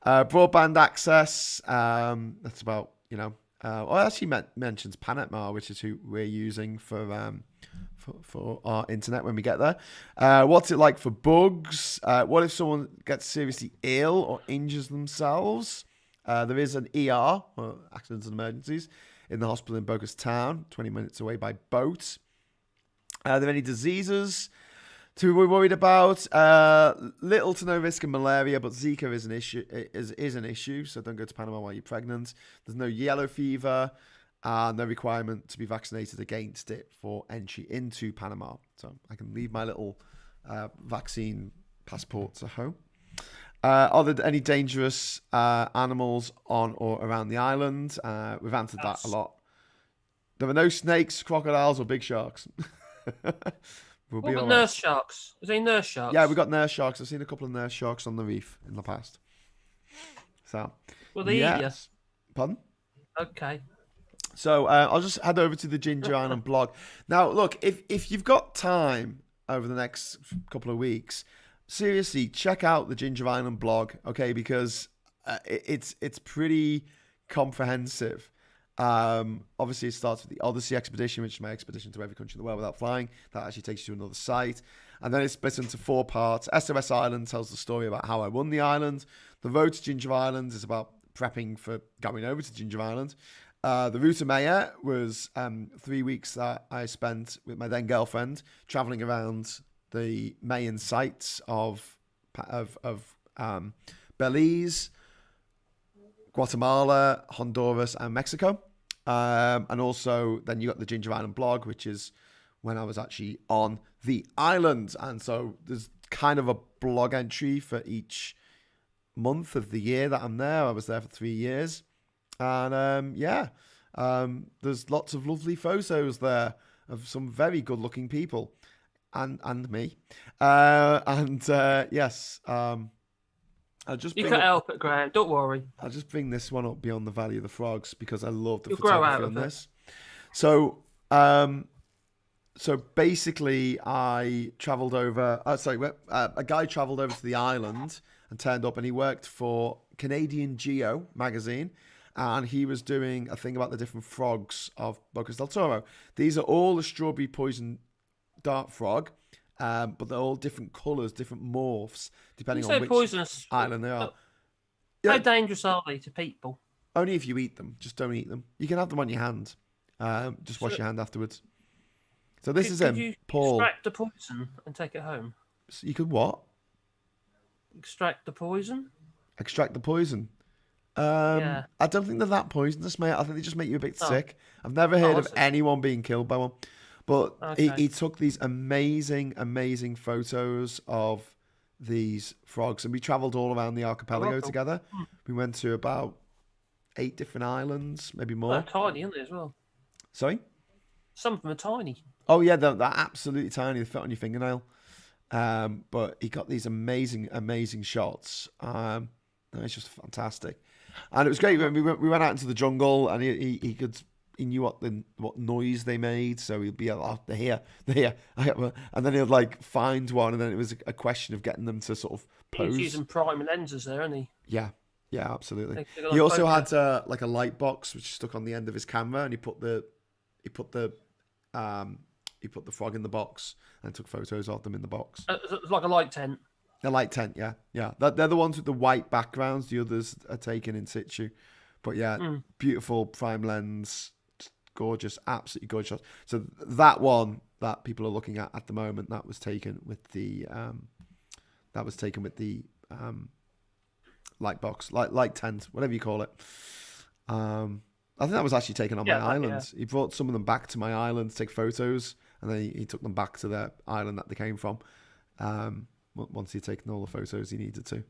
Broadband access. That's about well, it actually mentions Panatmar, which is who we're using for our internet when we get there. What's it like for bugs? What if someone gets seriously ill or injures themselves? There is an ER, or accidents and emergencies, in the hospital in Bogus Town, 20 minutes away by boat. Are there any diseases to be worried about? Little to no risk of malaria, but Zika is an issue, so don't go to Panama while you're pregnant. There's no yellow fever, no requirement to be vaccinated against it for entry into Panama. So I can leave my little vaccine passports at home. Are there any dangerous animals on or around the island? We've answered that a lot. There are no snakes, crocodiles, or big sharks. What about nurse sharks? Is there any nurse sharks? Yeah, we got nurse sharks. I've seen a couple of nurse sharks on the reef in the past. So, well, they eat you. Pardon? Okay. So I'll just head over to the Jinja Island blog. Now, look, if you've got time over the next couple of weeks, seriously, check out the Jinja Island blog, okay? Because it's pretty comprehensive. Obviously, it starts with the Odyssey expedition, which is my expedition to every country in the world without flying. That actually takes you to another site. And then it's split into 4 parts. SOS Island tells the story about how I won the island. The Road to Ginger Island is about prepping for going over to Jinja Island. The Ruta Maya was 3 weeks that I spent with my then girlfriend traveling around the Mayan sites of Belize, Guatemala, Honduras, and Mexico. And also then you got the Jinja Island blog, which is when I was actually on the island. And so there's kind of a blog entry for each month of the year that I'm there. I was there for 3 years. And there's lots of lovely photos there of some very good looking people and me. Yes. I'll just you can't help it, Graham. Don't worry. I'll just bring this one up beyond the Valley of the Frogs because I love the You'll grow out photography of on it. this. So basically, I travelled over. A guy travelled over to the island and turned up, and he worked for Canadian Geo magazine, and he was doing a thing about the different frogs of Bocas del Toro. These are all the strawberry poison dart frog. But they're all different colours, different morphs, depending on which poisonous island they are. How dangerous are they to people? Only if you eat them. Just don't eat them. You can have them on your hand. Just wash your hand afterwards. So this is him, you Paul. Extract the poison and take it home. So you could what? Extract the poison? Extract the poison. Yeah. I don't think they're that poisonous, mate. I think they just make you a bit sick. I've never heard of anyone being killed by one. But he took these amazing, amazing photos of these frogs. And we travelled all around the archipelago together. We went to about 8 different islands, maybe more. They're tiny, aren't they, as well? Sorry? Some of them are tiny. Oh, yeah, they're absolutely tiny. They fit on your fingernail. But he got these amazing, amazing shots. It's just fantastic. And it was great. We went out into the jungle and he knew what noise they made, so he'd be like, oh, they're here. And then he'd like find one, and then it was a question of getting them to sort of pose. He's using prime lenses there, isn't he? Yeah, absolutely. He also had like a light box which stuck on the end of his camera, and he put the frog in the box and took photos of them in the box. It's like a light tent. A light tent, yeah. They're the ones with the white backgrounds. The others are taken in situ, but yeah, beautiful prime lens. Gorgeous, absolutely gorgeous. So that one that people are looking at the moment, that was taken with the light box, light tent, whatever you call it. I think that was actually taken on my island. Yeah. He brought some of them back to my island to take photos, and then he took them back to their island that they came from. Once he'd taken all the photos he needed to.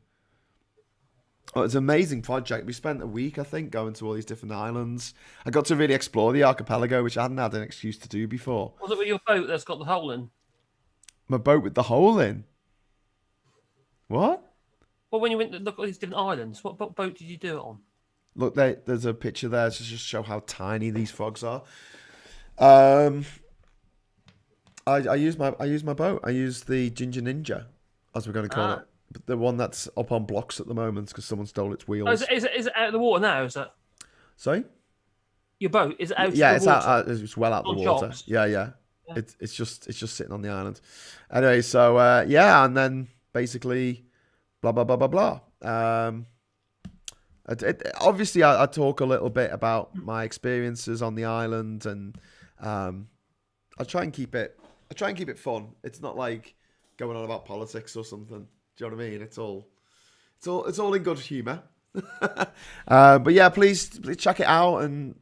Oh, it's an amazing project. We spent a week, I think, going to all these different islands. I got to really explore the archipelago, which I hadn't had an excuse to do before. Was it with your boat that's got the hole in? My boat with the hole in? What? Well, when you went to look at these different islands, what boat did you do it on? Look, there's a picture there to just show how tiny these frogs are. I use my boat. I use the Jinja, as we're going to call it. The one that's up on blocks at the moment because someone stole its wheels. Oh, is it out of the water now? Is it? Sorry? Your boat is it out? Yeah, of the water? It's well out of the water. Shops. Yeah. It's just sitting on the island. Anyway, so and then basically, blah blah blah blah blah. Obviously, I talk a little bit about my experiences on the island, and I try and keep it fun. It's not like going on about politics or something. Do you know what I mean? It's all in good humour. But yeah, please check it out and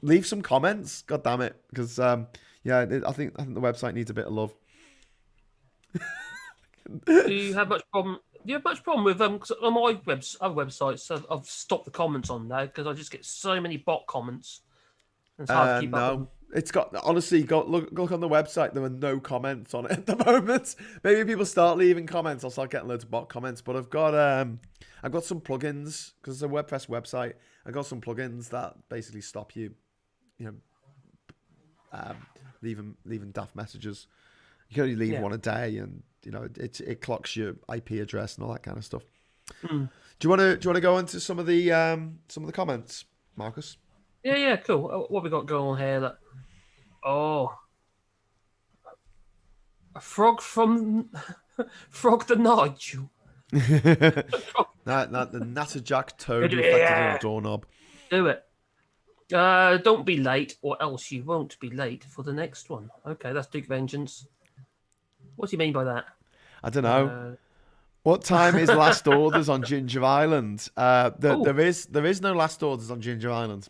leave some comments. God damn it, because I think the website needs a bit of love. Do you have much problem? Do you have much problem with cause on my other websites? I've stopped the comments on there because I just get so many bot comments. It's hard to keep up with. It's got honestly look on the website. There are no comments on it at the moment. Maybe people start leaving comments. I'll start getting loads of bot comments. But I've got some plugins because it's a WordPress website. I've got some plugins that basically stop you, leaving daft messages. You can only leave one a day, and it clocks your IP address and all that kind of stuff. Do you want to go into some of the comments, Marcus? Yeah, cool. What have we got going on here? A frog from Frog the Nigel. That the Natterjack toad reflected in a doorknob. Do it. Don't be late, or else you won't be late for the next one. Okay, that's Duke Vengeance. What do you mean by that? I don't know. What time is last orders on Ginger Island? There is no last orders on Ginger Island.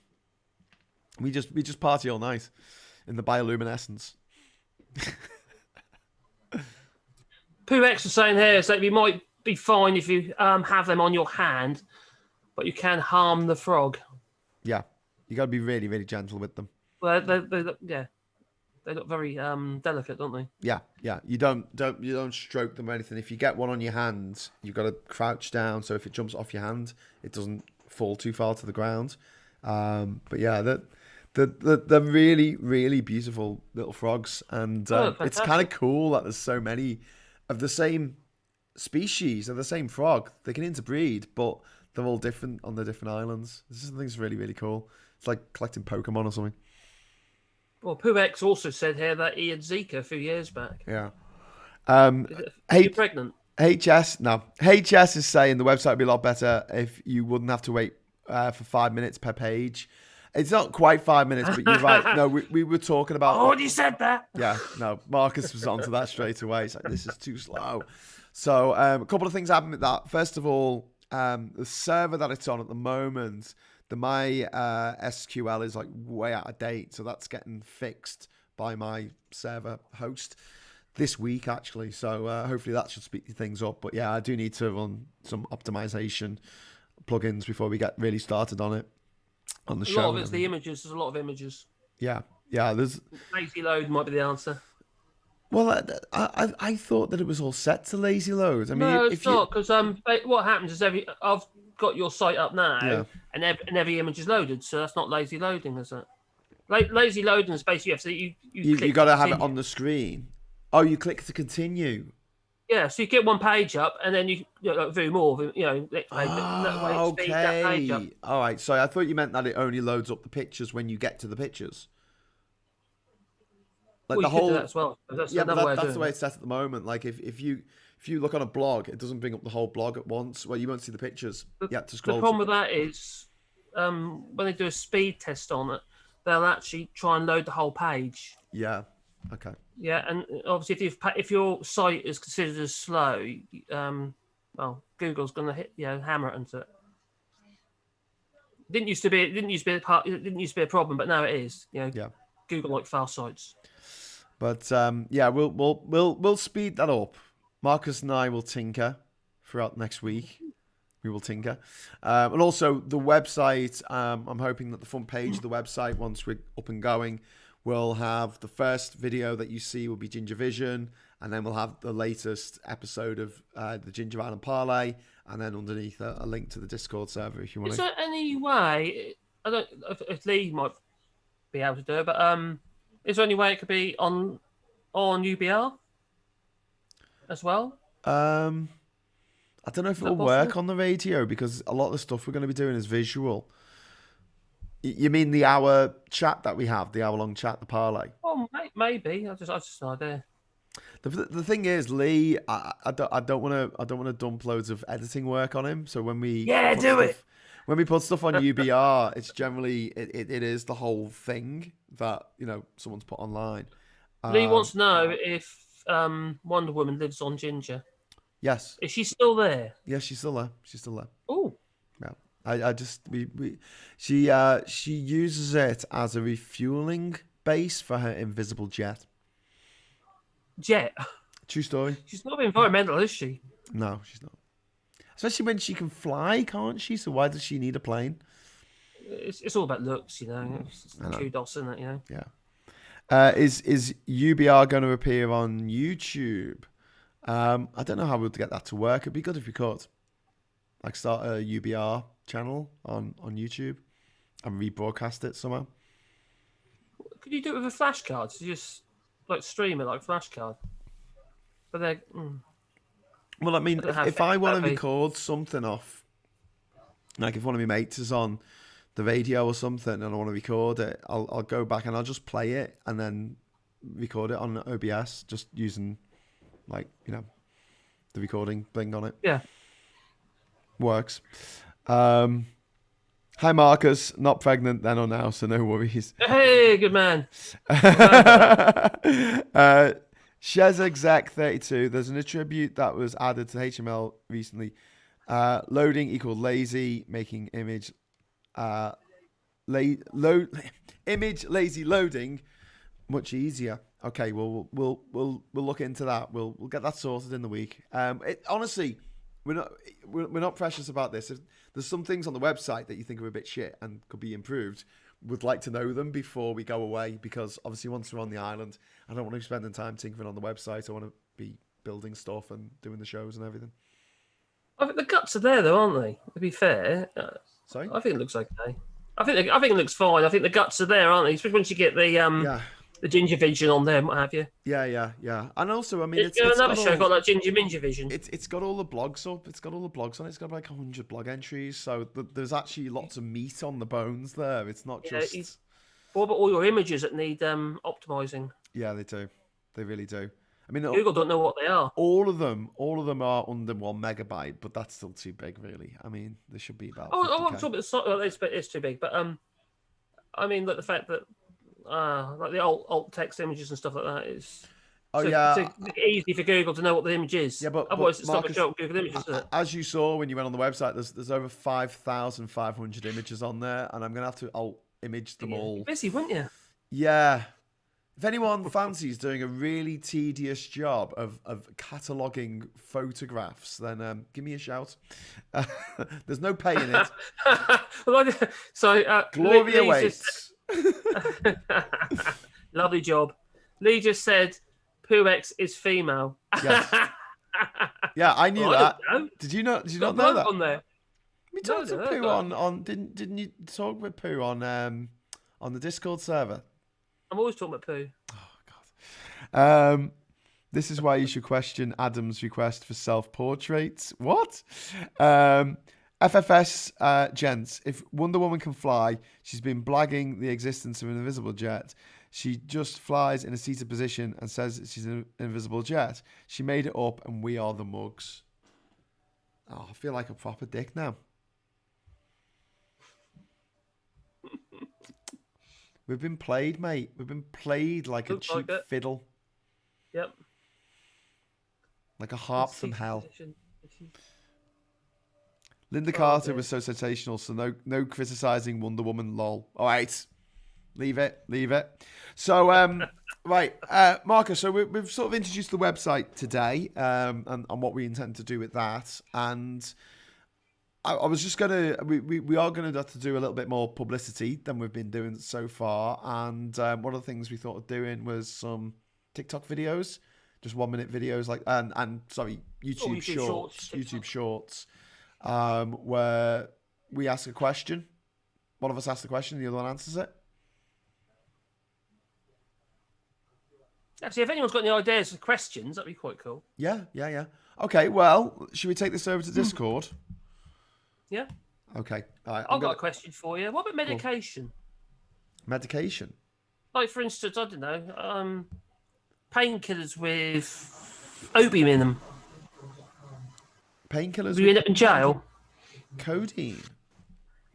We just party all night in the bioluminescence. Pooh X is saying here, so you might be fine if you have them on your hand, but you can harm the frog. Yeah, you got to be really, really gentle with them. Well, they look very delicate, don't they? Yeah. You don't stroke them or anything. If you get one on your hand, you've got to crouch down so if it jumps off your hand, it doesn't fall too far to the ground. But yeah, they're really, really beautiful little frogs, and it's kind of cool that there's so many of the same species of the same frog. They can interbreed, but they're all different on the different islands. This is something really, really cool. It's like collecting Pokemon or something. Well, Pooh X also said here that he had Zika a few years back. Yeah. Are you pregnant? HS is saying the website would be a lot better if you wouldn't have to wait for 5 minutes per page. It's not quite 5 minutes, but you're right. No, we were talking about... Oh, you said that? Yeah, no. Marcus was onto that straight away. He's like, this is too slow. So a couple of things happened with that. First of all, the server that it's on at the moment, the MySQL is like way out of date. So that's getting fixed by my server host this week, actually. So hopefully that should speed things up. But yeah, I do need to run some optimization plugins before we get really started on it. On the show. A lot of it's the images. There's a lot of images. Yeah. There's lazy load might be the answer. Well, I thought that it was all set to lazy load. I mean, no, it's not, because what happens is I've got your site up now, and every image is loaded, so that's not lazy loading, is it? Lazy loading is basically you got to have it on the screen. Oh, you click to continue. Yeah, so you get one page up, and then you view more. Next page. Okay. That page up. All right. So I thought you meant that it only loads up the pictures when you get to the pictures. Like the whole. Do that as well. That's that's the way it's set at the moment. Like if you look on a blog, it doesn't bring up the whole blog at once. Well, you won't see the pictures. You have to scroll. The problem with that is when they do a speed test on it, they'll actually try and load the whole page. Yeah. Okay. Yeah, and obviously, if your site is considered as slow, Google's going to hammer it into it. It didn't used to be a problem, but now it is. Google like fast sites. But we'll speed that up. Marcus and I will tinker throughout next week. We will tinker, and also the website. I'm hoping that the front page of the website, once we're up and going, we'll have the first video that you see will be Ginger Vision, and then we'll have the latest episode of the Ginger Island Parlay, and then underneath a link to the Discord server if you want. Is there any way? I don't. If Lee might be able to do it, but is there any way it could be on UBR as well? I don't know if it'll work on the radio because a lot of the stuff we're going to be doing is visual. You mean the hour chat that we have, the hour-long chat, the parlay? Oh, maybe. I just an idea. The thing is, Lee, I don't want to dump loads of editing work on him. So when we when we put stuff on UBR, it's generally it is the whole thing that someone's put online. Lee wants to know if Wonder Woman lives on Jinja. Yes. Is she still there? Yes, she's still there. She's still there. Oh. Yeah. She uses it as a refueling base for her invisible jet. Jet? True story. She's not environmental, is she? No, she's not. Especially when she can fly, can't she? So why does she need a plane? It's all about looks, It's kudos, isn't it? Yeah. Is UBR going to appear on YouTube? I don't know how we'll get that to work. It'd be good if we could. Like start a UBR channel on YouTube and rebroadcast it somehow. Could you do it with a flashcard? You just stream it like flashcard. But they're. Well, I mean, if I want to record something off, like if one of my mates is on the radio or something and I want to record it, I'll go back and I'll just play it and then record it on OBS, just using the recording thing on it. Yeah. Works. Hi, Marcus. Not pregnant then or now, so no worries. Hey, good man. Shezexec32. There's an attribute that was added to HTML recently. Loading equal lazy, making image image lazy loading much easier. Okay, well we'll look into that. We'll get that sorted in the week. Honestly, we're not precious about this. If there's some things on the website that you think are a bit shit and could be improved, would like to know them before we go away, because obviously once we're on the island, I don't want to be spending time tinkering on the website. I want to be building stuff and doing the shows and everything. I think the guts are there, though, aren't they? To be fair, Sorry, I think it looks okay. I think it looks fine. I think the guts are there, aren't they? Especially once you get the Jinja vision on there, and what have you. Yeah. And also, I mean, it's another show got that Jinja vision. It's got all the blogs up. It's got all the blogs on it. It's got like 100 blog entries. So there's actually lots of meat on the bones there. It's not just. What about all your images that need optimizing? Yeah, they do. They really do. I mean, Google don't know what they are. All of them are under 1 megabyte, but that's still too big, really. I mean, there should be about. I'm talking about it's too big, but I mean, like the fact that like the alt text images and stuff like that is. It's easy for Google to know what the image is. Yeah, but otherwise it's Marcus, not a Google Images. Is it? As you saw when you went on the website, there's over 5,500 images on there, and I'm gonna have to alt image them all. You're busy, wouldn't you? Yeah. If anyone fancies doing a really tedious job of cataloguing photographs, then give me a shout. There's no pay in it. So glory awaits. Lovely job. Lee just said Poox is female. Yes. Yeah, I knew that. Did you not know that? On there. We talked to Pooh on didn't you talk with Pooh on the Discord server? I'm always talking about Pooh. Oh God. This is why you should question Adam's request for self-portraits. What? FFS gents, if Wonder Woman can fly, she's been blagging the existence of an invisible jet. She just flies in a seated position and says she's an invisible jet. She made it up and we are the mugs. Oh, I feel like a proper dick now. We've been played, mate. We've been played like a cheap fiddle. Yep. Like a harp from hell. Linda Carter was so sensational, so no criticizing Wonder Woman, lol. All right. Leave it. So, right, Marcus, so we've sort of introduced the website today and what we intend to do with that. And I was just going to, we are going to have to do a little bit more publicity than we've been doing so far. And one of the things we thought of doing was some TikTok videos, just 1 minute videos, like, and sorry, YouTube shorts, where we ask a question. One of us asks the question, the other one answers it. Actually, if anyone's got any ideas or questions, that'd be quite cool. Yeah. Okay, well, should we take this over to Discord? Yeah. Okay. All right, I've got a question for you. What about medication? Medication? Like, for instance, I don't know, painkillers with opium in them. Painkillers? Will you end up in jail? Codeine?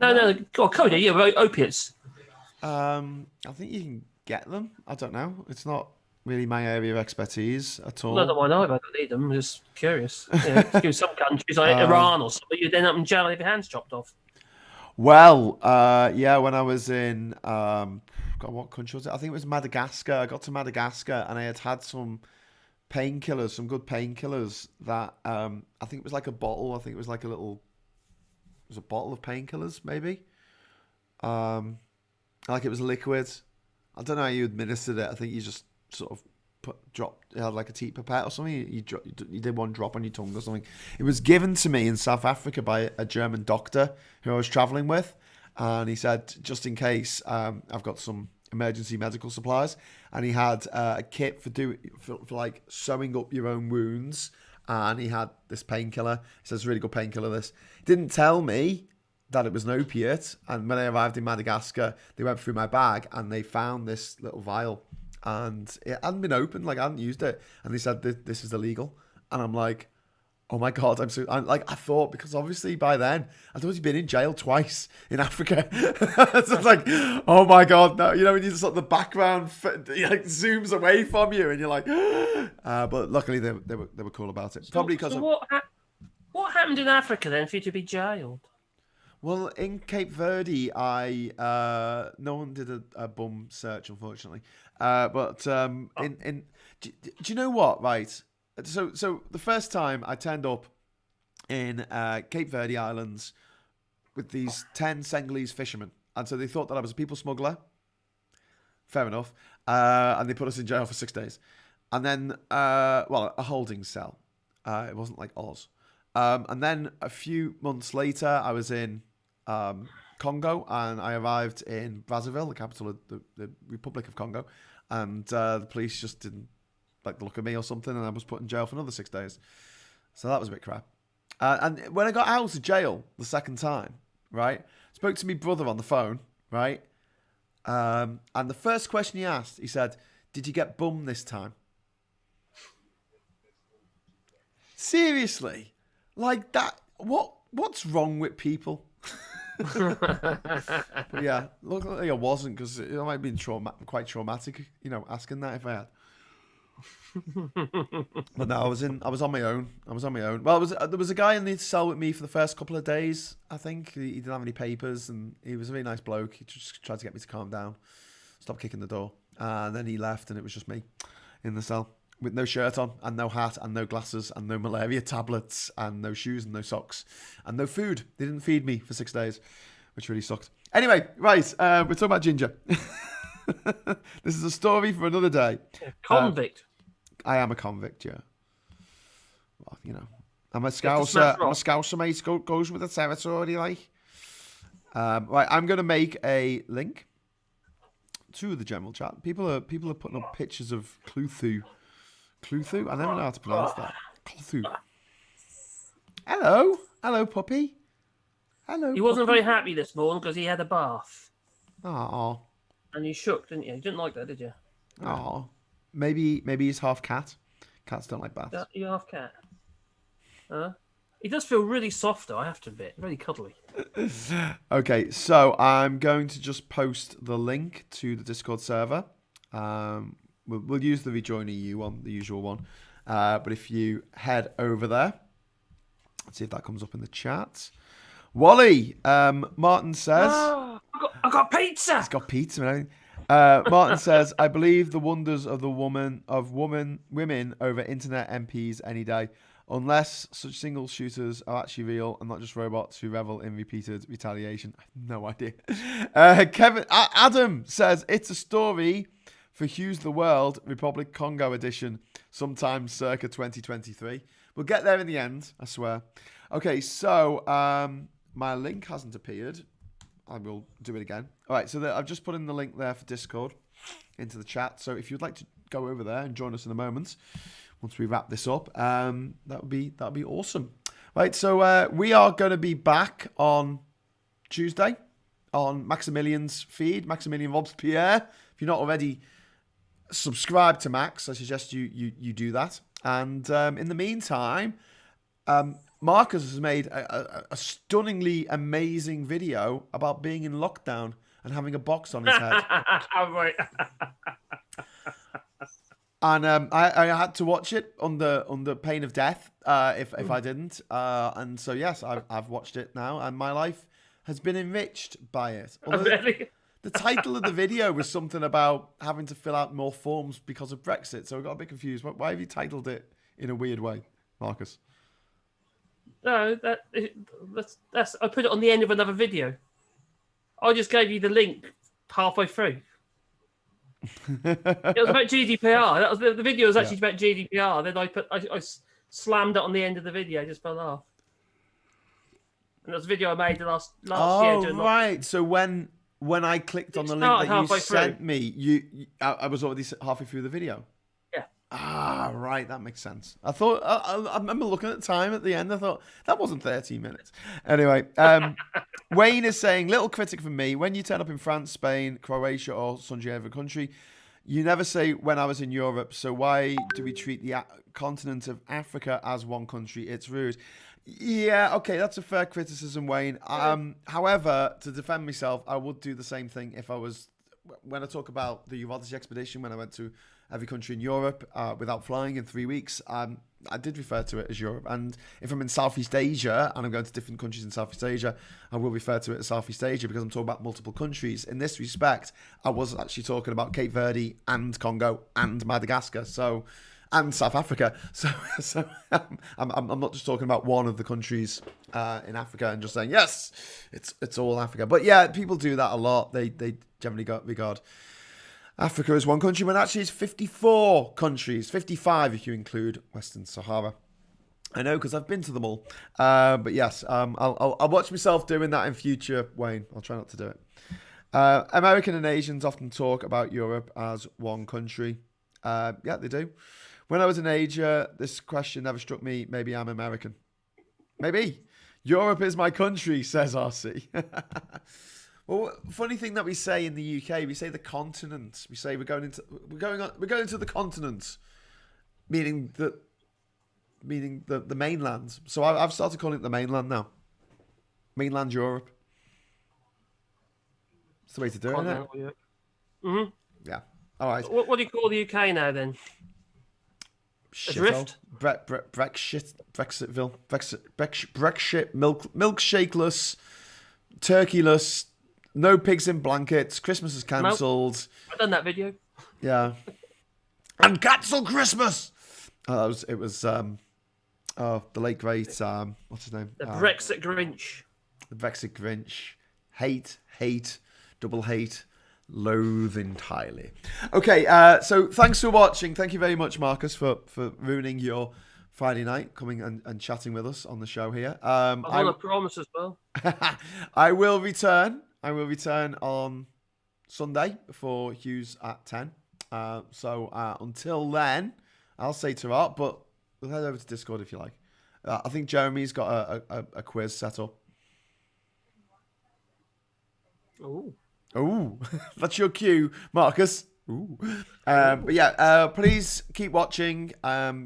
No, codeine, yeah, opiates. I think you can get them. I don't know. It's not really my area of expertise at all. Not that I know about. I don't need them. I'm just curious. In some countries, like Iran or something, you'd end up in jail if your hands chopped off. Well, yeah, when I was in, God, what country was it? I think it was Madagascar. I got to Madagascar and I had some painkillers, some good painkillers that, I think it was like a bottle. I think it was like a bottle of painkillers, maybe. Like it was liquid. I don't know how you administered it. I think you just sort of dropped, like a teat pipette or something. You did one drop on your tongue or something. It was given to me in South Africa by a German doctor who I was traveling with, and he said, just in case, I've got some emergency medical supplies. And he had a kit for like sewing up your own wounds, and he had this painkiller. He says, really good painkiller. This didn't tell me that it was an opiate, and when I arrived in Madagascar, they went through my bag and they found this little vial. And it hadn't been opened, like I hadn't used it. And they said, this is illegal. And I'm like, Oh my God, I thought, because obviously by then, I thought he'd been in jail twice in Africa. So it's like, oh my God, no. You know, when you just, like, the background like zooms away from you and you're like, but luckily they were cool about it. Probably because what happened in Africa then for you to be jailed? well, in Cape Verde, no one did a bum search, unfortunately. But do you know what? Right. So the first time I turned up in Cape Verde Islands with these 10 Senegalese fishermen, and so they thought that I was a people smuggler. Fair enough. And they put us in jail for 6 days, and then a holding cell. It wasn't like Oz. And then a few months later, I was in Congo, and I arrived in Brazzaville, the capital of the Republic of Congo, and the police just didn't like the look of me or something, and I was put in jail for another 6 days. So that was a bit crap. And when I got out of jail the second time, right, spoke to my brother on the phone, right, and the first question he asked, he said, "Did you get bum this time?" Seriously, like that? What's wrong with people? Yeah, luckily I wasn't, because it might have been quite traumatic, you know, asking that if I had. But no, I was on my own. Well, there was a guy in the cell with me for the first couple of days. I think he didn't have any papers, and he was a really nice bloke. He just tried to get me to calm down, stop kicking the door, and then he left, and it was just me in the cell with no shirt on, and no hat, and no glasses, and no malaria tablets, and no shoes, and no socks, and no food. They didn't feed me for 6 days, which really sucked. Anyway, right, we're talking about Jinja. This is a story for another day. Convict. I am a convict, yeah. Well, you know, I'm a scouser, mate. Goes with the territory, like. Right, I'm going to make a link to the general chat. People are putting up pictures of Cluthu. Cluthu? I never know how to pronounce that. Cluthu. Hello, puppy. Hello. He wasn't very happy this morning because he had a bath. Oh. And you shook, didn't you? You didn't like that, did you? Oh. Maybe he's half cat. Cats don't like baths. You're half cat. He does feel really soft, though, I have to admit. Really cuddly. Okay, so I'm going to just post the link to the Discord server. We'll use the Rejoin EU one, the usual one. But if you head over there, let's see if that comes up in the chat. Wally, Martin says... I got pizza! He's got pizza and everything. Martin says, "I believe the wonders of women over internet MPs any day, unless such single shooters are actually real and not just robots who revel in repeated retaliation." I have no idea. Adam says, "It's a story for Hughes the World, Republic Congo edition, sometime circa 2023. We'll get there in the end, I swear." Okay, so my link hasn't appeared. I will do it again. All right, so I've just put in the link there for Discord into the chat. So if you'd like to go over there and join us in a moment, once we wrap this up, that would be awesome. Right, so we are going to be back on Tuesday on Maximilian's feed, Maximilian Robespierre. If you're not already subscribed to Max, I suggest you do that. And in the meantime, Marcus has made a stunningly amazing video about being in lockdown and having a box on his head. Right. And I had to watch it under pain of death if I didn't. And so, yes, I've watched it now, and my life has been enriched by it. Really? The title of the video was something about having to fill out more forms because of Brexit, so I got a bit confused. Why have you titled it in a weird way, Marcus? No, that's. I put it on the end of another video. I just gave you the link halfway through. It was about GDPR. That was the video was actually about GDPR. Then I slammed it on the end of the video just for a laugh. And that's a video I made last year. Oh, right. So when I clicked on the link that you sent me, I was already halfway through the video. Yeah. Ah, right. That makes sense. I thought I remember looking at the time at the end. I thought that wasn't 13 minutes. Anyway, Wayne is saying, little critic from me. When you turn up in France, Spain, Croatia, or sundry other country, You never say when I was in Europe, so why do we treat the continent of Africa as one country? It's rude. Yeah, okay, that's a fair criticism, Wayne. However, to defend myself, I would do the same thing if I was... When I talk about the Odyssey expedition, when I went to every country in Europe without flying in 3 weeks, I did refer to it as Europe. And if I'm in Southeast Asia and I'm going to different countries in Southeast Asia, I will refer to it as Southeast Asia because I'm talking about multiple countries. In this respect, I was actually talking about Cape Verde and Congo and Madagascar, and South Africa. So I'm not just talking about one of the countries in Africa and just saying, yes, it's all Africa. But yeah, people do that a lot. They generally regard Africa as one country, when actually it's 54 countries, 55 if you include Western Sahara. I know because I've been to them all. But yes, I'll watch myself doing that in future, Wayne. I'll try not to do it. American and Asians often talk about Europe as one country. Yeah, they do. When I was in Asia, this question never struck me. Maybe I'm American. Maybe. Europe is my country, says RC. Well, funny thing that we say in the UK, we say the continent. We say we're going into the continent, meaning the mainland. So I've started calling it the mainland now. Mainland Europe. It's the way to do it, isn't it? Yeah. Mm-hmm. Yeah. All right. What do you call the UK now then? Adrift? Brexitville. Brexit, milkshakeless, turkeyless, no pigs in blankets, Christmas is cancelled. Nope. I've done that video. Yeah. And cancel Christmas! It was the late great, what's his name? The Brexit Grinch. The Brexit Grinch. Hate, double hate. Loathe entirely. Okay, so thanks for watching. Thank you very much, Marcus, for ruining your Friday night, coming and chatting with us on the show here. I promise as well. I will return on Sunday before Hughes at 10. So until then, I'll say ta-ra, but we'll head over to Discord if you like. I think Jeremy's got a quiz set up. Ooh, that's your cue, Marcus. Ooh. But yeah, please keep watching,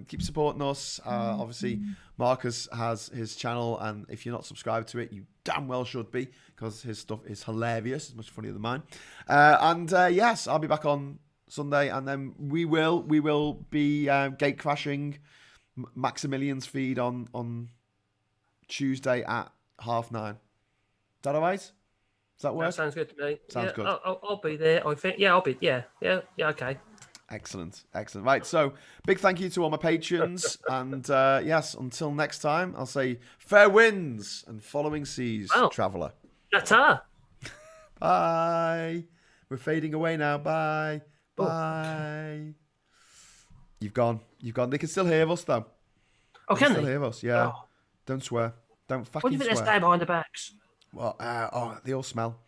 keep supporting us. Obviously, Marcus has his channel, and if you're not subscribed to it, you damn well should be, because his stuff is hilarious. It's much funnier than mine. Yes, I'll be back on Sunday, and then we will be gate crashing Maximilian's feed on Tuesday at 9:30. Is that all right? Does that work? That sounds good to me. Sounds good. I'll be there. I think. Yeah, I'll be. Yeah. Okay. Excellent. Right. So, big thank you to all my patrons, and yes, until next time, I'll say fair winds and following seas, traveller. Ta-ta. Bye. We're fading away now. Bye. Bye. You've gone. They can still hear us though. Oh, can they? Still hear us? Yeah. Oh. Don't swear. Don't fucking swear. What do you think they stay behind the backs? Well, they all smell.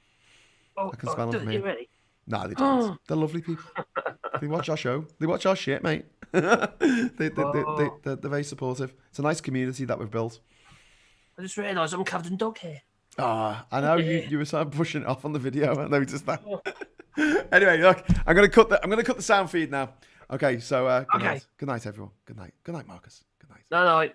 I can smell them from here. Ready? No, they don't. They're lovely people. They watch our show. They watch our shit, mate. They're very supportive. It's a nice community that we've built. I just realised I'm covered in dog hair. I know you were sort of pushing it off on the video. I noticed that. Anyway, look, I'm gonna cut the sound feed now. Okay, so good night, everyone. Good night, Marcus. Good night. No.